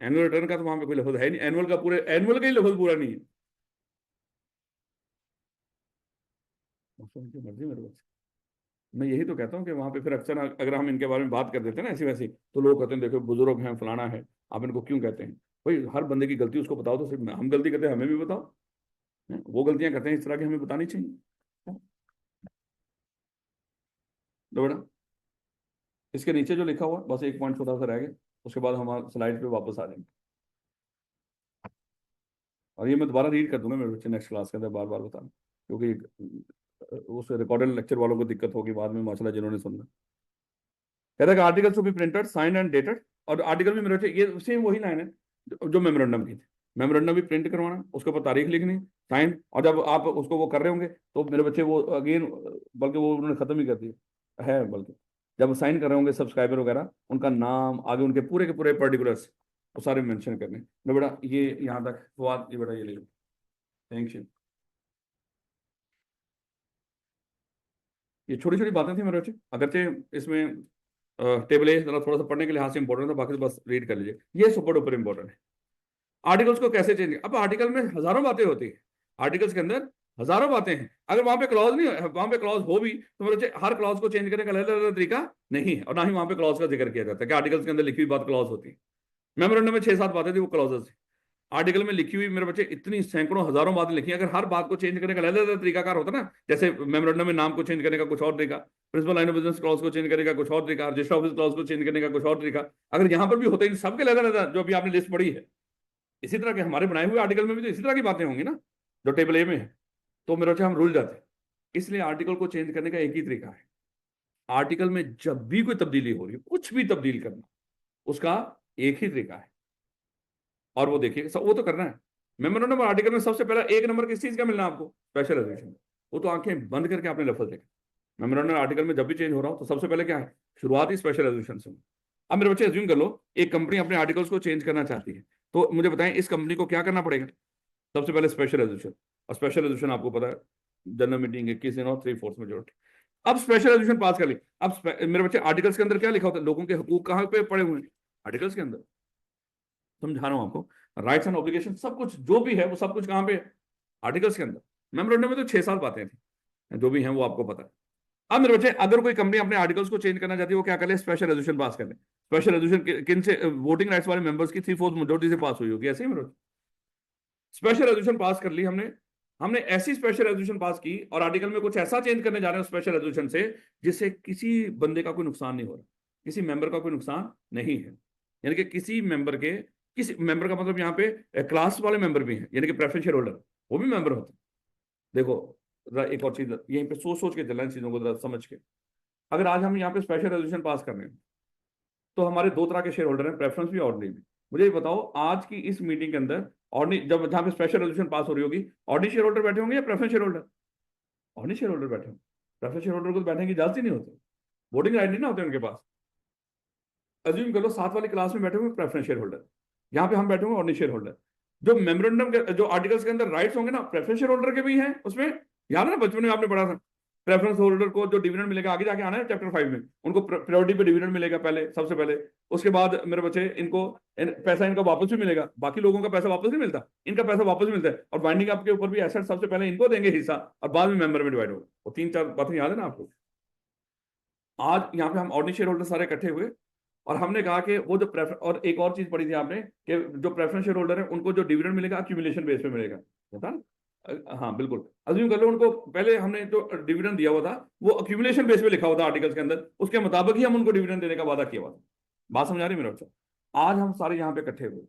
एनुअल रिटर्न का तो वहां पे कोई लफ्ज है नहीं, एनुअल का पूरे एनुअल का ही लफ्ज पूरा नहीं है। मर्जी मेरे बच्चे, मैं यही तो कहता हूँ कि वहां पे फिर अक्सर अगर हम इनके बारे में बात कर देते हैं ना ऐसी वैसी, तो लोग कहते हैं देखो बुजुर्ग हैं, फलाना है, आप इनको क्यों कहते हैं। भाई हर बंदे की गलती उसको बताओ, तो सिर्फ हम गलती करते हैं हमें भी बताओ, वो गलतियां करते हैं इस तरह की, हमें बतानी चाहिए। लो बेटा, इसके नीचे जो लिखा हुआ है, बस एक पॉइंट छोटा सा रह गया, उसके बाद हम स्लाइड पे वापस आ जाएंगे। और ये मैं दोबारा रीड कर दूंगा मेरे बच्चे नेक्स्ट क्लास के अंदर, बार बार बताना, क्योंकि उस रिकॉर्डेड लेक्चर वालों को दिक्कत होगी बाद में माशाल्लाह जिन्होंने सुनना। कहता है कि article to be printed, signed and dated, और आर्टिकल भी मेरे बच्चे ये सेम वही लाइन है जो मेमोरेंडम की थी। मेमोरेंडम भी प्रिंट करवाना, उसके ऊपर तारीख लिखनी, साइन, और जब आप उसको वो कर रहे होंगे तो मेरे बच्चे वो अगेन, बल्कि वो उन्होंने खत्म ही कर दिया है, बल्कि जब साइन कर रहे होंगे सब्सक्राइबर वगैरह, उनका नाम आगे उनके पूरे के पूरे पर्टिकुलर्स वो सारे मेंशन करने। तो बेटा ये यहाँ तक बात, ये बेटा ये ले लो, थैंक यू। ये छोटी छोटी बातें थी मेरे बच्चे, अगरचे इसमें टेबल ए जरा थोड़ा सा पढ़ने के लिहाज से इंपॉर्टेंट है, बाकी तो बस रीड कर लीजिए, ये सुपर डुपर इंपॉर्टेंट है। आर्टिकल्स को कैसे चेंज, अब आर्टिकल में हजारों बातें होती है, आर्टिकल्स के अंदर हजारों बातें हैं, अगर वहां पे क्लॉज नहीं, वहां पे क्लॉज हो भी तो मेरे बच्चे हर क्लॉज को चेंज करने का अलग अलग तरीका नहीं है, और ना ही वहां पे क्लॉज का जिक्र किया जाता है कि आर्टिकल्स के अंदर लिखी हुई बात क्लॉज होती है। मेमोरेंडम में 6-7 बातें थी, वो क्लॉजेस थी। आर्टिकल में लिखी हुई मेरे बच्चे इतनी सैकड़ों हजारों बातें लिखी हैं, अगर हर बात को चेंज करने का अलग अलग तरीकाकार होता ना, जैसे मेमोरेंडम में नाम को चेंज करने का कुछ और तरीका, principal line of business clause को चेंज करने का कुछ और तरीका, रजिस्टर ऑफिस क्लॉज को चेंज करने का कुछ और तरीका, अगर यहाँ पर भी होते हैं सबके अलग अलग, जो अभी आपने लिस्ट पढ़ी है, इसी तरह के हमारे बनाए हुए आर्टिकल में भी तो इसी तरह की बातें होंगी ना जो टेबल ए में है, तो मेरे बच्चे हम रुल जाते हैं। इसलिए आर्टिकल को चेंज करने का एक ही तरीका है, आर्टिकल में जब भी कोई तब्दीली हो रही है, कुछ भी तब्दील करना, उसका एक ही तरीका है, और वो देखिए वो तो करना है। मेमोरेंडम और आर्टिकल में सबसे पहला एक नंबर किस चीज का मिलना आपको, स्पेशल रेजोल्यूशन। वो तो आंखें बंद करके आपने लफ्ज देखे, मेमोरेंडम आर्टिकल में जब भी चेंज हो रहा हो तो सबसे पहले क्या है, शुरुआत ही स्पेशल रेजोल्यूशन से। अब मेरे बच्चे अज्यूम कर लो एक कंपनी अपने आर्टिकल्स को चेंज करना चाहती है, तो मुझे बताएं इस कंपनी को क्या करना पड़ेगा, सबसे पहले स्पेशल रेजोल्यूशन। और स्पेशल रेजोल्यूशन आपको पता है जनरल मीटिंग 21 दिन और 3/4 मेजोरिटी। अब स्पेशल रेजोल्यूशन पास कर ली, अब मेरे बच्चे आर्टिकल्स के अंदर क्या लिखा होता है, लोगों के हकूक कहाँ पे पड़े हुए हैं, आर्टिकल्स के अंदर, समझा रहा हूं आपको, राइट्स एंड ऑब्लिगेशन सब कुछ जो भी है वो सब कुछ कहाँ पे, आर्टिकल्स के अंदर। मेमोरेंडम में तो 6 साल बातें थी, जो भी हैं वो आपको पता है। अब मेरे बच्चे, अगर कोई कंपनी अपने आर्टिकल्स को चेंज करना चाहती है, वो क्या कर ले? स्पेशल रेजोल्यूशन पास कर ले। स्पेशल रेजोल्यूशन किन से? वोटिंग राइट्स वाले मेंबर्स की 3/4 मेजोरिटी से पास हुई होगी, ऐसे ही मेरे स्पेशल रेजोल्यूशन पास कर ली हमने। हमने ऐसी स्पेशल रेजोल्यूशन पास की और आर्टिकल में कुछ ऐसा चेंज करने जा रहे हैं स्पेशल रेजोल्यूशन से जिससे किसी बंदे का कोई नुकसान नहीं हो रहा, किसी मेंबर का कोई नुकसान नहीं है। यानी कि किसी मेंबर का मतलब यहाँ पे क्लास वाले मेंबर भी हैं, यानी कि प्रेफरेंस शेयर होल्डर, वो भी मेंबर होते हैं। देखो जरा एक और चीज यहीं पे सोच सोच के चलना है, चीजों को जरा समझ के। अगर आज हम यहाँ पे स्पेशल रेजोल्यूशन पास कर रहे हैं तो हमारे दो तरह के शेयर होल्डर हैं, प्रेफरेंस भी ऑर्डिनरी भी। मुझे ये बताओ, आज की इस मीटिंग के अंदर ऑर्डिनरी, जब जहां पे स्पेशल रेजोल्यूशन पास हो रही होगी, ऑर्डिनरी शेयर होल्डर बैठे होंगे या preference share holder? Ordinary share holder बैठे होंगे। प्रेफरेंस शेयर होल्डर को तो बैठने की इजाजत ही नहीं होती, वोटिंग राइट नहीं ना होते उनके पास। अज्यूम कर लो 7 वाली क्लास में बैठे हुए प्रेफरेंस शेयर होल्डर, यहाँ पे हम बैठे हुए ऑर्डिनरी शेयर होल्डर। जो मेमोरेंडम के जो आर्टिकल्स के अंदर राइट्स होंगे ना, प्रेफरेंस शेयर होल्डर के भी हैं उसमें। याद है ना, बचपन में आपने पढ़ा था, प्रेफरेंस होल्डर को जो डिविडेंड मिलेगा, आगे जाके आना है चैप्टर 5 में, उनको प्रायोरिटी पे डिविडेंड मिलेगा पहले, सबसे पहले। उसके बाद मेरे बच्चे, इनको पैसा इनका वापस भी मिलेगा, बाकी लोगों का पैसा वापस नहीं मिलता, इनका पैसा वापस मिलता है। और बाइंडिंग आपके ऊपर भी एसेट सबसे पहले इनको देंगे हिस्सा, और बाद में मेंबर में डिवाइड होगा। वो 3-4 बातें याद है ना आपको? आज यहाँ पे हम ऑर्डिनरी शेयर होल्डर सारे इकट्ठे हुए और हमने कहा कि वो जो प्रेफर, और एक और चीज पढ़ी थी आपने कि जो प्रेफरेंस शेयर होल्डर है उनको जो डिविडेंड मिलेगा अक्यूमुलेशन बेस पे मिलेगा, पता ना? हाँ बिल्कुल, अज्यूम कर लो उनको पहले हमने जो डिविडेंड दिया हुआ था वो अक्यूमुलेशन बेस पे लिखा हुआ था आर्टिकल्स के अंदर, उसके मुताबिक ही हम उनको डिविडेंड देने का वादा किया हुआ था। बात समझ आ रही है मेरे बच्चा? आज हम सारे यहाँ पे इकट्ठे हुए,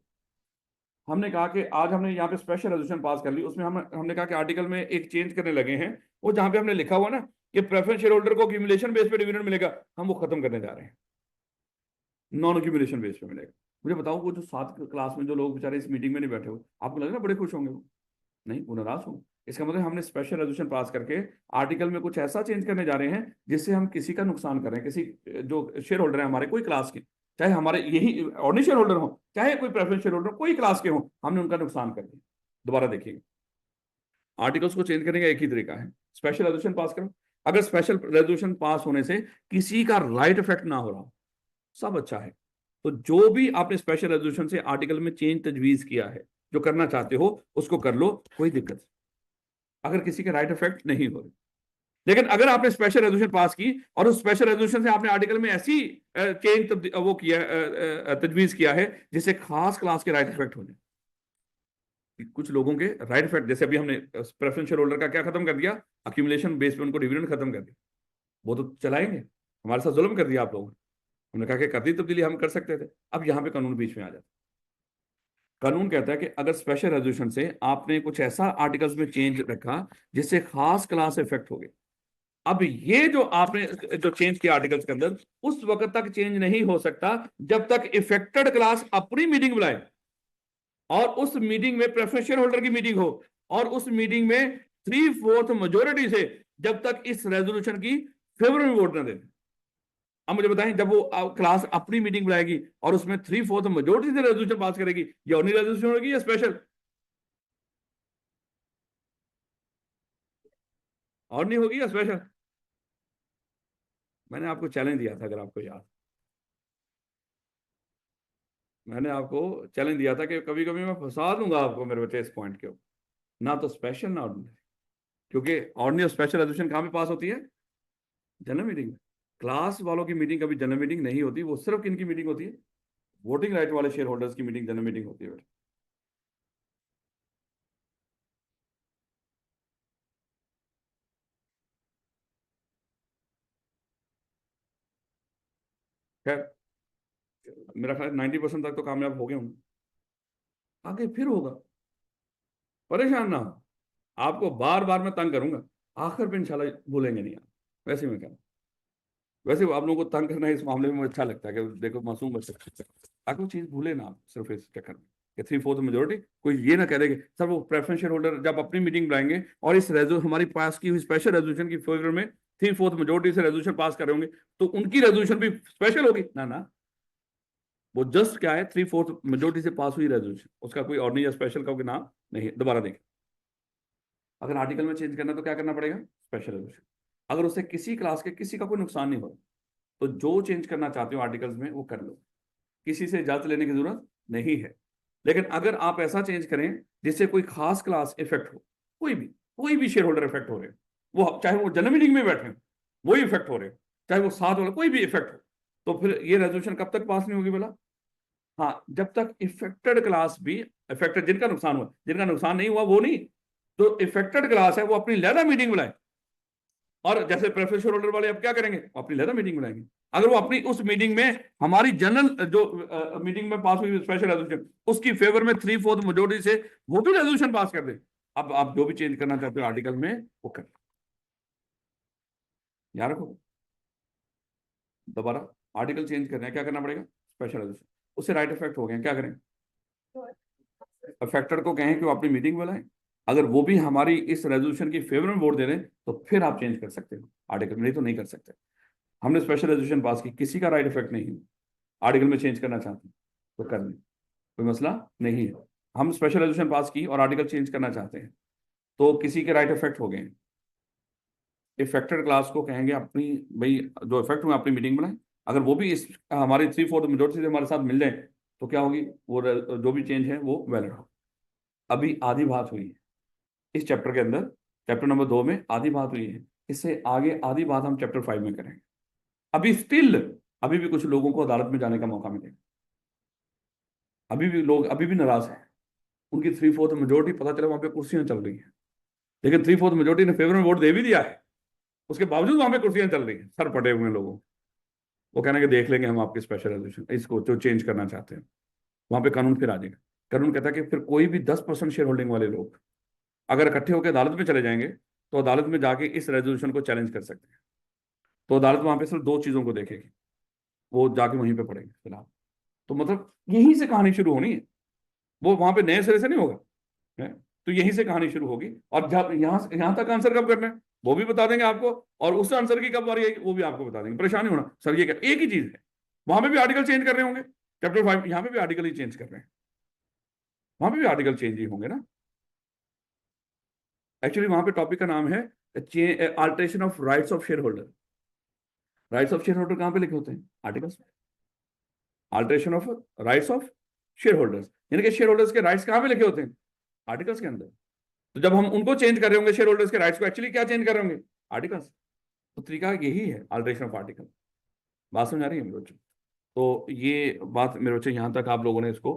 हमने कहा कि आज हमने यहाँ पे स्पेशल रेजोल्यूशन पास कर ली। उसमें हमने कहा कि आर्टिकल में एक चेंज करने लगे हैं, वो जहां पे हमने लिखा हुआ ना कि प्रेफरेंस शेयर होल्डर को अक्यूमुलेशन बेस पे डिविडेंड मिलेगा, हम वो खत्म करने जा रहे हैं, नॉन अक्यूमुलेशन बेस पे मिलेगा। मुझे बताओ, वो जो 7 क्लास में जो लोग बेचारे इस मीटिंग में नहीं बैठे हो, आपको लग रहा है बड़े खुश होंगे? वो नहीं, वो नाराज होंगे। इसका मतलब हमने स्पेशल रेजोल्यूशन पास करके आर्टिकल में कुछ ऐसा चेंज करने जा रहे हैं जिससे हम किसी का नुकसान कर रहे हैं, किसी जो शेयर होल्डर है हमारे, कोई क्लास के, चाहे हमारे यही ऑर्डिनरी शेयर होल्डर हो, चाहे कोई प्रेफरेंस शेयर होल्डर, कोई क्लास के हो, हमने उनका नुकसान कर दिया। दोबारा देखिए, आर्टिकल्स को चेंज करने का एक ही तरीका है, स्पेशल रेजोल्यूशन पास करो। अगर स्पेशल रेजोल्यूशन पास होने से किसी का राइट इफेक्ट ना हो रहा, सब अच्छा है, तो जो भी आपने स्पेशल रेजोल्यूशन से आर्टिकल में चेंज तजवीज किया है, जो करना चाहते हो उसको कर लो, कोई दिक्कत नहीं, अगर किसी के राइट इफेक्ट नहीं हो रहे। लेकिन अगर आपने स्पेशल रेजोल्यूशन पास की और उस स्पेशल रेजोल्यूशन से आपने आर्टिकल में ऐसी चेंज वो किया, तजवीज किया है जिससे खास क्लास के राइट इफेक्ट हो जाए, कुछ लोगों के राइट इफेक्ट, जैसे अभी हमने प्रेफरेंस शेयर होल्डर का क्या खत्म कर दिया, अक्यूमुलेशन बेस पे उनको डिविडेंड खत्म कर दिया, वो तो चलाएंगे, हमारे साथ जुल्म कर दिया आप लोगों ने। हमने कहा कि कर दी तब्दीली, हम कर सकते थे। अब यहाँ पे कानून बीच में आ जाता है। कानून कहता है कि अगर स्पेशल रेजोल्यूशन से आपने कुछ ऐसा आर्टिकल्स में चेंज रखा जिससे खास क्लास इफेक्ट हो गए, अब ये जो आपने जो चेंज किया आर्टिकल्स के अंदर, उस वक्त तक चेंज नहीं हो सकता जब तक इफेक्टेड क्लास अपनी मीटिंग बुलाए और उस मीटिंग में प्रेफरेंस शेयर होल्डर की मीटिंग हो और उस मीटिंग में 3/4 मेजोरिटी से जब तक इस रेजोल्यूशन की फेवर में वोट न दे। अब मुझे बताएं, जब वो क्लास अपनी मीटिंग बुलाएगी और उसमें 3/4 मेजोरिटी से रेजोल्यूशन पास करेगी, ये ऑर्डिनरी रेजोल्यूशन होगी या स्पेशल? ऑर्डिनरी होगी या स्पेशल? मैंने आपको चैलेंज दिया था, अगर आपको याद, मैंने आपको चैलेंज दिया था कि कभी कभी मैं फंसा दूंगा आपको मेरे बच्चे इस पॉइंट के ऊपर, ना तो स्पेशल ना ऑर्डिनरी। क्योंकि ऑर्डिनरी और स्पेशल रेजोल्यूशन कहाँ पे पास होती है? जनरल मीटिंग में। क्लास वालों की मीटिंग कभी जनरल मीटिंग नहीं होती, वो सिर्फ किन की मीटिंग होती है? वोटिंग राइट वाले शेयर होल्डर्स की मीटिंग जनरल मीटिंग होती है बेटा। खैर, मेरा ख्याल 90% तक तो कामयाब हो गए होंगे, आगे फिर होगा, परेशान ना हो। आपको बार बार मैं तंग करूंगा, आखिर पे इंशाल्लाह भूलेंगे नहीं आप। वैसे मैं कह, वैसे आप लोगों को तंग करना इस मामले में मुझे अच्छा लगता है कि देखो मासूम बच्चे, ताकि वो चीज भूले ना आप सिर्फ इस चक्कर में कि 3/4 मेजोरिटी। कोई ये ना कह दे कि सर वो प्रेफरेंस शेयर होल्डर जब अपनी मीटिंग बुलाएंगे और इस रेजो हमारी पास की हुई स्पेशल रेजोल्यूशन की फेवर में 3/4 मेजोरिटी से रेजोल्यूशन पास कर रहे होंगे तो उनकी रेजोल्यूशन भी स्पेशल होगी ना? ना, वो जस्ट क्या है, 3/4 मेजोरिटी से पास हुई रेजोल्यूशन, उसका कोई ऑर्डिनरी या स्पेशल का कोई नाम नहीं है। दोबारा देखें, अगर आर्टिकल में चेंज करना है तो क्या करना पड़ेगा? Special resolution. अगर उससे किसी क्लास के किसी का कोई नुकसान नहीं हो रहा तो जो चेंज करना चाहते हो आर्टिकल्स में वो कर लो, किसी से इजाजत लेने की जरूरत नहीं है। लेकिन अगर आप ऐसा चेंज करें जिससे कोई खास क्लास इफेक्ट हो, कोई भी शेयर होल्डर इफेक्ट हो रहे हो, वो चाहे वो जनरल मीटिंग में बैठे हो, वही इफेक्ट हो रहे हो, चाहे वो 7 वाला कोई भी इफेक्ट हो, तो फिर ये रेजोल्यूशन कब तक पास नहीं होगी बोला? हाँ, जब तक इफेक्टेड क्लास भी, इफेक्टेड जिनका नुकसान हुआ, जिनका नुकसान नहीं हुआ वो नहीं, तो इफेक्टेड क्लास है वो अपनी लहदा मीटिंग बुलाए। और जैसे प्रेफरेंस शेयर होल्डर वाले अब क्या करेंगे, अपनी लहदा मीटिंग बुलाएंगे। अगर वो अपनी उस मीटिंग में हमारी जनरल जो मीटिंग में पास हुई स्पेशल रेजोल्यूशन, उसकी फेवर में 3/4 मेजोरिटी से वो भी रेजोल्यूशन पास कर दे, अब आप जो भी चेंज करना चाहते हो आर्टिकल में वो कर, याद रखो। दोबारा आर्टिकल चेंज करना है, क्या करना पड़ेगा? Special resolution. उससे राइट इफेक्ट हो गए, क्या करें? अफेक्टेड को कहें कि वो अपनी मीटिंग बुलाएं, अगर वो भी हमारी इस रेजोल्यूशन की फेवर में वोट दे दें तो फिर आप चेंज कर सकते हो आर्टिकल में, नहीं तो नहीं कर सकते। हमने स्पेशल रेजोल्यूशन पास की, किसी का राइट इफेक्ट नहीं है, आर्टिकल में चेंज करना चाहते हैं तो कर लें, कोई मसला नहीं है। हम स्पेशल रेजोल्यूशन पास की और आर्टिकल चेंज करना चाहते हैं तो किसी के राइट इफेक्ट हो गए, इफेक्टेड क्लास को कहेंगे अपनी, भाई जो इफेक्ट हुआ अपनी मीटिंग बनाए, अगर वो भी इस हमारी 3/4 मेजोरिटी से हमारे साथ मिल जाए तो क्या होगी, वो जो भी चेंज है वो वैलिड हो। अभी आधी बात हुई है इस चैप्टर के अंदर, चैप्टर नंबर 2 में आधी बात हुई है, इससे आगे आधी बात हम चैप्टर 5 में करेंगे। अभी स्टिल अभी भी कुछ लोगों को अदालत में जाने का मौका मिलेगा, अभी भी लोग अभी भी नाराज हैं, उनकी 3/4 मेजोरिटी, पता चला वहां पे कुर्सियां चल रही हैं, लेकिन 3/4 मेजोरिटी ने फेवर में वोट दे भी दिया है, उसके बावजूद वहां पे कुर्सियां चल रही हैं, सर पटे हुए लोगों। वो कहना कि देख लेंगे हम आपकी स्पेशल रेजोल्यूशन, इसको जो चेंज करना चाहते हैं, वहां पे कानून फिर आ जाएगा। कानून कहता है कि फिर कोई भी 10% शेयर होल्डिंग वाले लोग अगर इकट्ठे होकर अदालत में चले जाएंगे तो अदालत में जाके इस रेजोल्यूशन को चैलेंज कर सकते हैं। तो अदालत वहां पे सिर्फ 2 चीजों को देखेगी, वो जाके वहीं पे पड़ेंगे फिलहाल। तो मतलब यहीं से कहानी शुरू होनी है, वो वहां पे नए सिरे से नहीं होगा, है? तो यहीं से कहानी शुरू होगी, और जब यहां तक आंसर कब करना है वो भी बता देंगे आपको, और उस आंसर की कब बारी आएगी वो भी आपको बता देंगे। परेशानी होना सर ये क्या, एक ही चीज है, वहां पे भी आर्टिकल चेंज कर रहे होंगे चैप्टर 5, यहाँ पे भी आर्टिकल ही चेंज कर रहे हैं, वहां पे भी आर्टिकल चेंज ही होंगे ना। एक्चुअली वहां पे टॉपिक का नाम है alteration of rights of share holder. Rights of share holder कहां पे लिखे होते हैं? आर्टिकल्स में। Alteration of rights of share holders, यानी कि शेयर होल्डर्स के राइट्स कहां पे लिखे होते हैं? आर्टिकल्स के अंदर। तो जब हम उनको चेंज कर रहे होंगे शेयर होल्डर्स के राइट्स को, एक्चुअली क्या चेंज कर रहे होंगे? आर्टिकल्स। तो तरीका यही है अल्टरेशन ऑफ आर्टिकल। बात समझ आ रही है मेरे बच्चों? तो ये बात मेरे बच्चे यहां तक आप लोगों ने इसको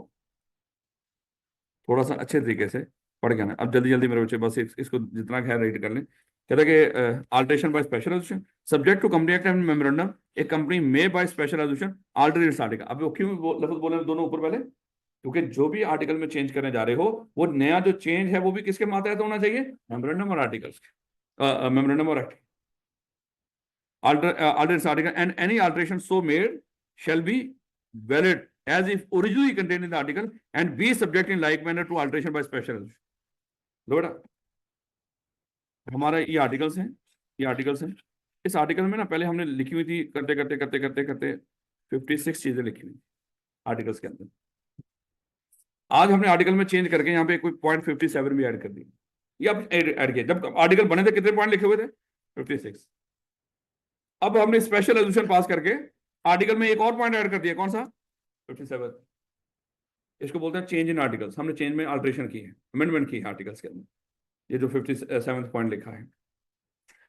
थोड़ा सा अच्छे तरीके से पढ़ के आना। अब जल्दी जल्दी मेरे बच्चे बस इसको जितना है रीड कर लें। कहता है कि alteration by special resolution subject to company act and memorandum, एक कंपनी में by special resolution alter its article. अब वो क्यों लफ्ज बोले दोनों ऊपर पहले? क्योंकि जो भी आर्टिकल में चेंज करने जा रहे हो वो नया जो चेंज है वो भी किसके मातहत होना चाहिए? मेमोरेंडम और आर्टिकल्स के, मेमोरेंडम और act. alter its article and any alteration so made shall be valid as if originally contained in the article and be subject in like manner to alteration by special resolution। लो बेटा, हमारा ये articles हैं, ये articles हैं। इस article में ना पहले हमने लिखी हुई थी, करते करते करते करते करते 56 चीजें लिखी हुई आर्टिकल्स के अंदर। आज हमने आर्टिकल में चेंज करके यहाँ पे कोई पॉइंट 57 भी ऐड कर दी, ये अब ऐड किया। जब आर्टिकल बने थे कितने पॉइंट लिखे हुए थे? 56। अब हमने स्पेशल रेजोल्यूशन पास करके आर्टिकल में एक और पॉइंट ऐड कर दिया, कौन सा? 57। इसको बोलते हैं चेंज इन आर्टिकल्स। हमने चेंज में अल्टरेशन की है, अमेंडमेंट की है आर्टिकल्स के अंदर। ये जो 57th पॉइंट लिखा है,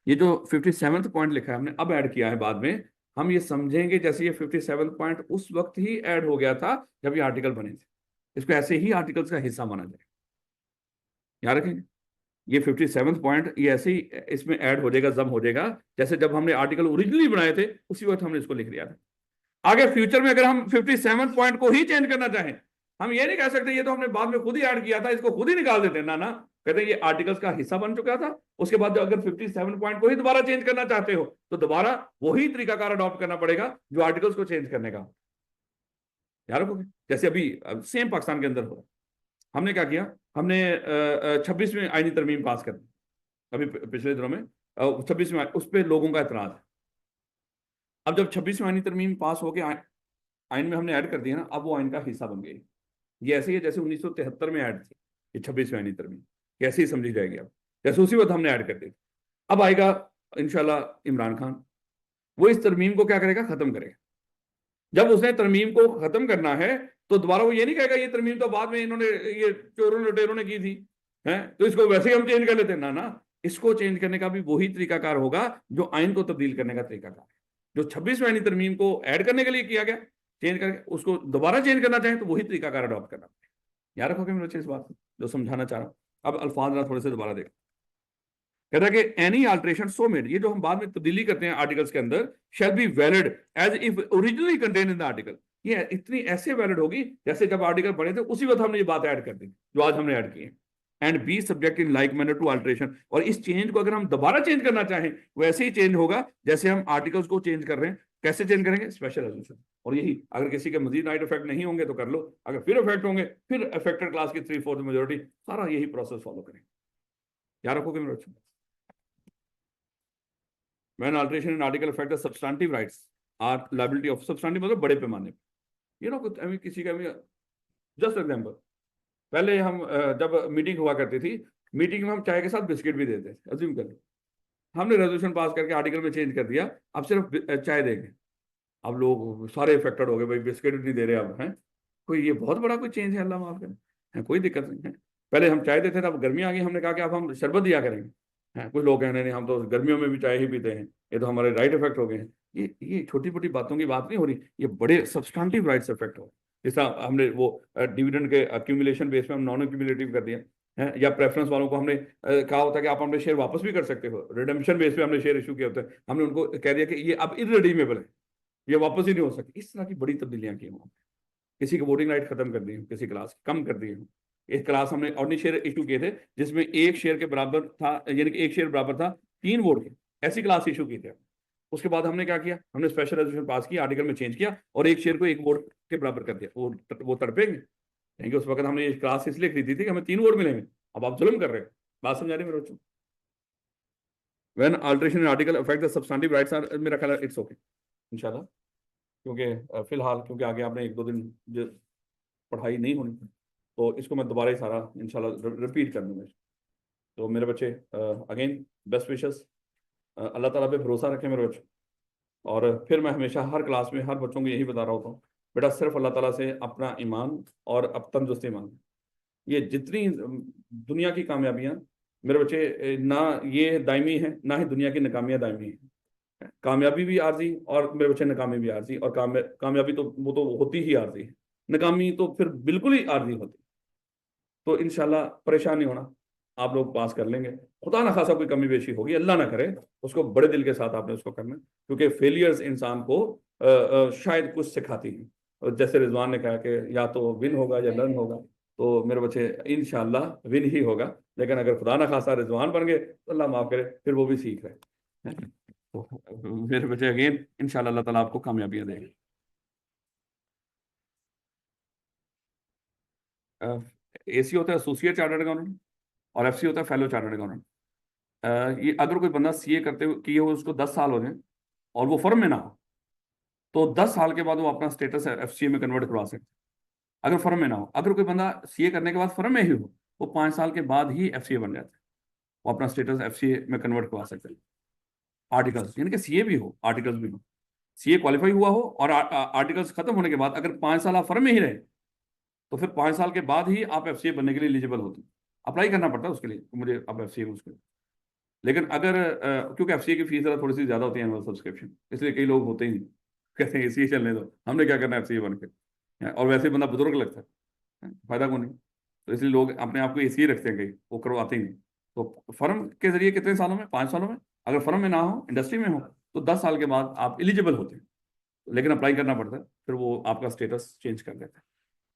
ये जो 57th पॉइंट लिखा है हमने अब ऐड किया है बाद में। हम ये समझेंगे जैसे ये 57th पॉइंट उस वक्त ही ऐड हो गया था जब ये आर्टिकल बने थे, इसको ऐसे ही आर्टिकल्स का हिस्सा माना जाए। याद रखेंगे ये 57th पॉइंट ये ऐसे ही इसमें ऐड हो जाएगा, जब हो जाएगा जैसे जब हमने आर्टिकल ओरिजिनली बनाए थे उसी वक्त हमने इसको लिख लिया था। आगे फ्यूचर में अगर हम 57th पॉइंट को ही चेंज करना चाहें, हम ये नहीं कह सकते ये तो हमने बाद में खुद ही ऐड किया था, इसको खुद ही निकाल देते। ना ना, कहते हैं ये आर्टिकल्स का हिस्सा बन चुका था। उसके बाद अगर 57 पॉइंट को ही दोबारा चेंज करना चाहते हो तो दोबारा वही तरीकाकार अडॉप्ट करना पड़ेगा जो आर्टिकल्स को चेंज करने का। याद रखोगे जैसे अभी सेम पाकिस्तान के अंदर हो रहा, हमने क्या किया, हमने 26वीं आईनी तरमीम पास कर दी अभी पिछले दिनों में। 26वीं उस पर लोगों का एतराज है। अब जब 26वीं आईनी तरमीम पास होकर आइन में हमने ऐड कर दिया ना, अब वो आइन का हिस्सा बन गई। ये ऐसे ही जैसे 1973 में ऐड थी ये 26वीं आईनी तरमीम, कैसे ही समझी जाएगी अब, जैसे उसी वक्त हमने ऐड कर दी। अब आएगा इंशाल्लाह इमरान खान, वो इस तरमीम को क्या करेगा? खत्म करेगा। जब उसने तरमीम को खत्म करना है तो दोबारा वो ये नहीं कहेगा ये तरमीम तो बाद में इन्होंने, ये चोरों लुटेरों ने की थी, है तो इसको वैसे ही हम चेंज कर लेते हैं। ना ना, इसको चेंज करने का भी वही तरीकाकार होगा जो आइन को तब्दील करने का तरीकाकार है। जो 26वीं आईनी तरमीम को ऐड करने के लिए किया गया, चेंज करके उसको दोबारा चेंज करना चाहे तो वही तरीकाकार अडॉप्ट करना पड़ेगा। याद रखोगे मेरे बच्चे इस बात जो समझाना चाह रहा हूं। अब अल्फाज जरा थोड़े से दोबारा देख। कहता है कि एनी अल्टरेशन सो मेड, ये जो हम बाद में तब्दीली करते हैं आर्टिकल्स के अंदर, shall be valid as if originally contain in the article. ये इतनी ऐसे वैलिड होगी जैसे जब आर्टिकल बने थे उसी वक्त हमने ये बात ऐड कर दी जो आज हमने ऐड की है। And be subject in like manner to alteration, और इस चेंज को अगर हम दोबारा चेंज करना चाहें वैसे ही चेंज होगा जैसे हम आर्टिकल्स को चेंज कर रहे हैं। कैसे चेंज करेंगे? Special resolution. और यही अगर किसी के मजीद नाइट इफेक्ट नहीं होंगे तो कर लो, अगर फिर इफेक्ट होंगे फिर अफेक्टेड क्लास की 3/4 मेजोरिटी, सारा यही प्रोसेस फॉलो करेंगे। याद रखोगे मेरे बच्चों? When alteration in article affect the substantive rights are liability of substantive, मतलब बड़े पैमाने पे। ये ना कुछ किसी का जस्ट एग्जाम्पल, पहले हम जब मीटिंग हुआ करती थी, मीटिंग में हम चाय के साथ बिस्किट भी देते थे। अज्यूम कर लो हमने रेजोल्यूशन पास करके आर्टिकल में चेंज कर दिया, अब सिर्फ चाय देंगे। अब लोग सारे इफेक्टेड हो गए, भाई बिस्किट नहीं दे रहे अब हैं। कोई ये बहुत बड़ा कोई चेंज है, अल्लाह माफ करे, कोई दिक्कत नहीं है। पहले हम चाय देते थे, अब गर्मी आ गई, हमने कहा कि अब हम शरबत दिया करेंगे। हैं कुछ लोग कहने नहीं, हम तो गर्मियों में भी चाय ही पीते हैं, ये तो हमारे राइट इफेक्ट हो गए हैं। ये छोटी मोटी बातों की बात नहीं हो रही, ये बड़े सब्सटेंटिव राइट्स इफेक्ट हो। जिस तरह हमने वो डिविडेंड के अक्यूमुलेशन बेस पे हम नॉन अक्यूमुलेटिव कर दिया है, या प्रेफरेंस वालों को हमने कहा होता है कि आप अपने शेयर वापस भी कर सकते हो, रिडेम्पशन बेस पे हमने शेयर इशू किया होता है, हमने उनको कह दिया कि ये अब इररिडीमेबल है, ये वापस ही नहीं हो सकती। इस तरह की बड़ी तब्दीलियां की वहां। किसी की वोटिंग राइट खत्म कर दी, किसी क्लास कम कर दी। एक क्लास हमने ऑर्डिनरी शेयर इशू किए थे जिसमें एक शेयर के बराबर था, यानी कि एक शेयर बराबर था 3 वोट के, ऐसी क्लास इशू की थे। उसके बाद हमने क्या किया, हमने स्पेशल रेजोल्यूशन पास किया, आर्टिकल में चेंज किया और एक शेयर को 1 वोट के बराबर कर दिया। वो तड़पेंगे, क्योंकि उस वक्त हमने ये क्लास इसलिए खरीदी थी कि हमें 3 वोट मिलेंगे। अब आप जुल्म कर रहे हैं। बात समझा रहे मेरे बच्चों? When alteration in article affect the substantive rights are, मेरा ख्याल है इट्स ओके इंशाल्लाह। क्योंकि फिलहाल क्योंकि आगे आपने 1-2 दिन जो पढ़ाई नहीं होनी, तो इसको मैं दोबारा ही सारा इंशाल्लाह रिपीट कर दूंगा। तो मेरे बच्चे अगेन बेस्ट विशेस, अल्लाह ताला पे भरोसा रखें मेरे बच्चे। और फिर मैं हमेशा हर क्लास में हर बच्चों को यही बता रहा होता हूँ, बेटा सिर्फ अल्लाह ताला से अपना ईमान और अब तंदुरुस्ती मांग। ये जितनी दुनिया की कामयाबियाँ मेरे बच्चे, ना ये दायमी है ना ही दुनिया की नाकामियाँ दायमी है। कामयाबी भी आर्जी और मेरे बच्चे नाकामी भी आर्जी, और कामयाबी तो वो तो होती ही आर्जी है, नाकामी तो फिर बिल्कुल ही आर्जी होती। तो इंशाल्लाह परेशान नहीं होना, आप लोग पास कर लेंगे। खुदा ना खासा कोई कमी बेशी होगी, अल्लाह ना करे, उसको बड़े दिल के साथ आपने उसको करना, क्योंकि फेलियर्स इंसान को शायद कुछ सिखाती हैं। और जैसे रिजवान ने कहा कि या तो विन होगा या लर्न होगा, तो मेरे बच्चे इंशाल्लाह विन ही होगा। लेकिन अगर खुदा ना खासा रिजवान बन गए तो अल्लाह माफ करे, फिर वो भी सीख रहे। तो मेरे बच्चे अगेन इंशाल्लाह अल्लाह ताला आपको कामयाबियां देंगे। एसी होता है एसोसिएट चार्टर्ड अकाउंटेंट और एफसी होता है फेलो चार्टर्ड अकाउंटेंट। ये अगर कोई बंदा सीए करते हुए किए हुए उसको 10 साल हो जाए और वो फर्म में ना हो, तो 10 साल के बाद वो अपना स्टेटस एफसीए में कन्वर्ट करवा सकते हैं, अगर फर्म में ना हो। अगर कोई बंदा सीए करने के बाद फर्म में ही हो, वो 5 साल के बाद ही एफसीए बन जाता है, वो अपना स्टेटस एफसीए में कन्वर्ट करवा सकते हैं। आर्टिकल्स यानी कि सीए भी हो आर्टिकल्स भी हो, सीए क्वालिफाई हुआ हो और आर्टिकल्स खत्म होने के बाद अगर 5 साल आप फर्म में ही रहे, तो फिर 5 साल के बाद ही आप एफसीए बनने के लिए एलिजिबल होते हैं। अप्लाई करना पड़ता है उसके लिए, मुझे अब एफसीए उसके लिए। लेकिन अगर क्योंकि एफसीए की फीस थोड़ी सी ज्यादा होती है एनुअल सब्सक्रिप्शन, इसलिए कई लोग होते ही नहीं, कहते हैं इसी चलने दो, हमने क्या करना है एफसीए बन के, और वैसे बंदा बुजुर्ग लगता है, फायदा कौन नहीं। तो इसलिए लोग अपने आप को एसी रखते हैं, कई वो करवाते ही नहीं। तो फर्म के जरिए कितने सालों में? 5 सालों में। अगर फर्म में ना हो, इंडस्ट्री में हो, तो 10 साल के बाद आप एलिजिबल होते हैं, लेकिन अप्लाई करना पड़ता है, फिर वो आपका स्टेटस चेंज कर देता है।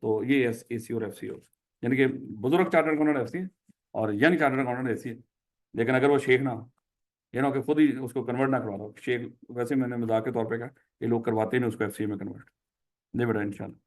तो ये एसी और एफसी हो, यानी कि बुजुर्ग चार्टर्ड अकाउंटेंट एफसी और यंग चार्टर्ड अकाउंटेंट एसी। लेकिन अगर वो शेख ना हो, ये ना कि खुद ही उसको कन्वर्ट ना करवा दो शेख, वैसे मैंने मजाक के तौर पे कहा, ये लोग करवाते नहीं उसको एफसी में कन्वर्ट। नहीं बेटा इंशाल्लाह।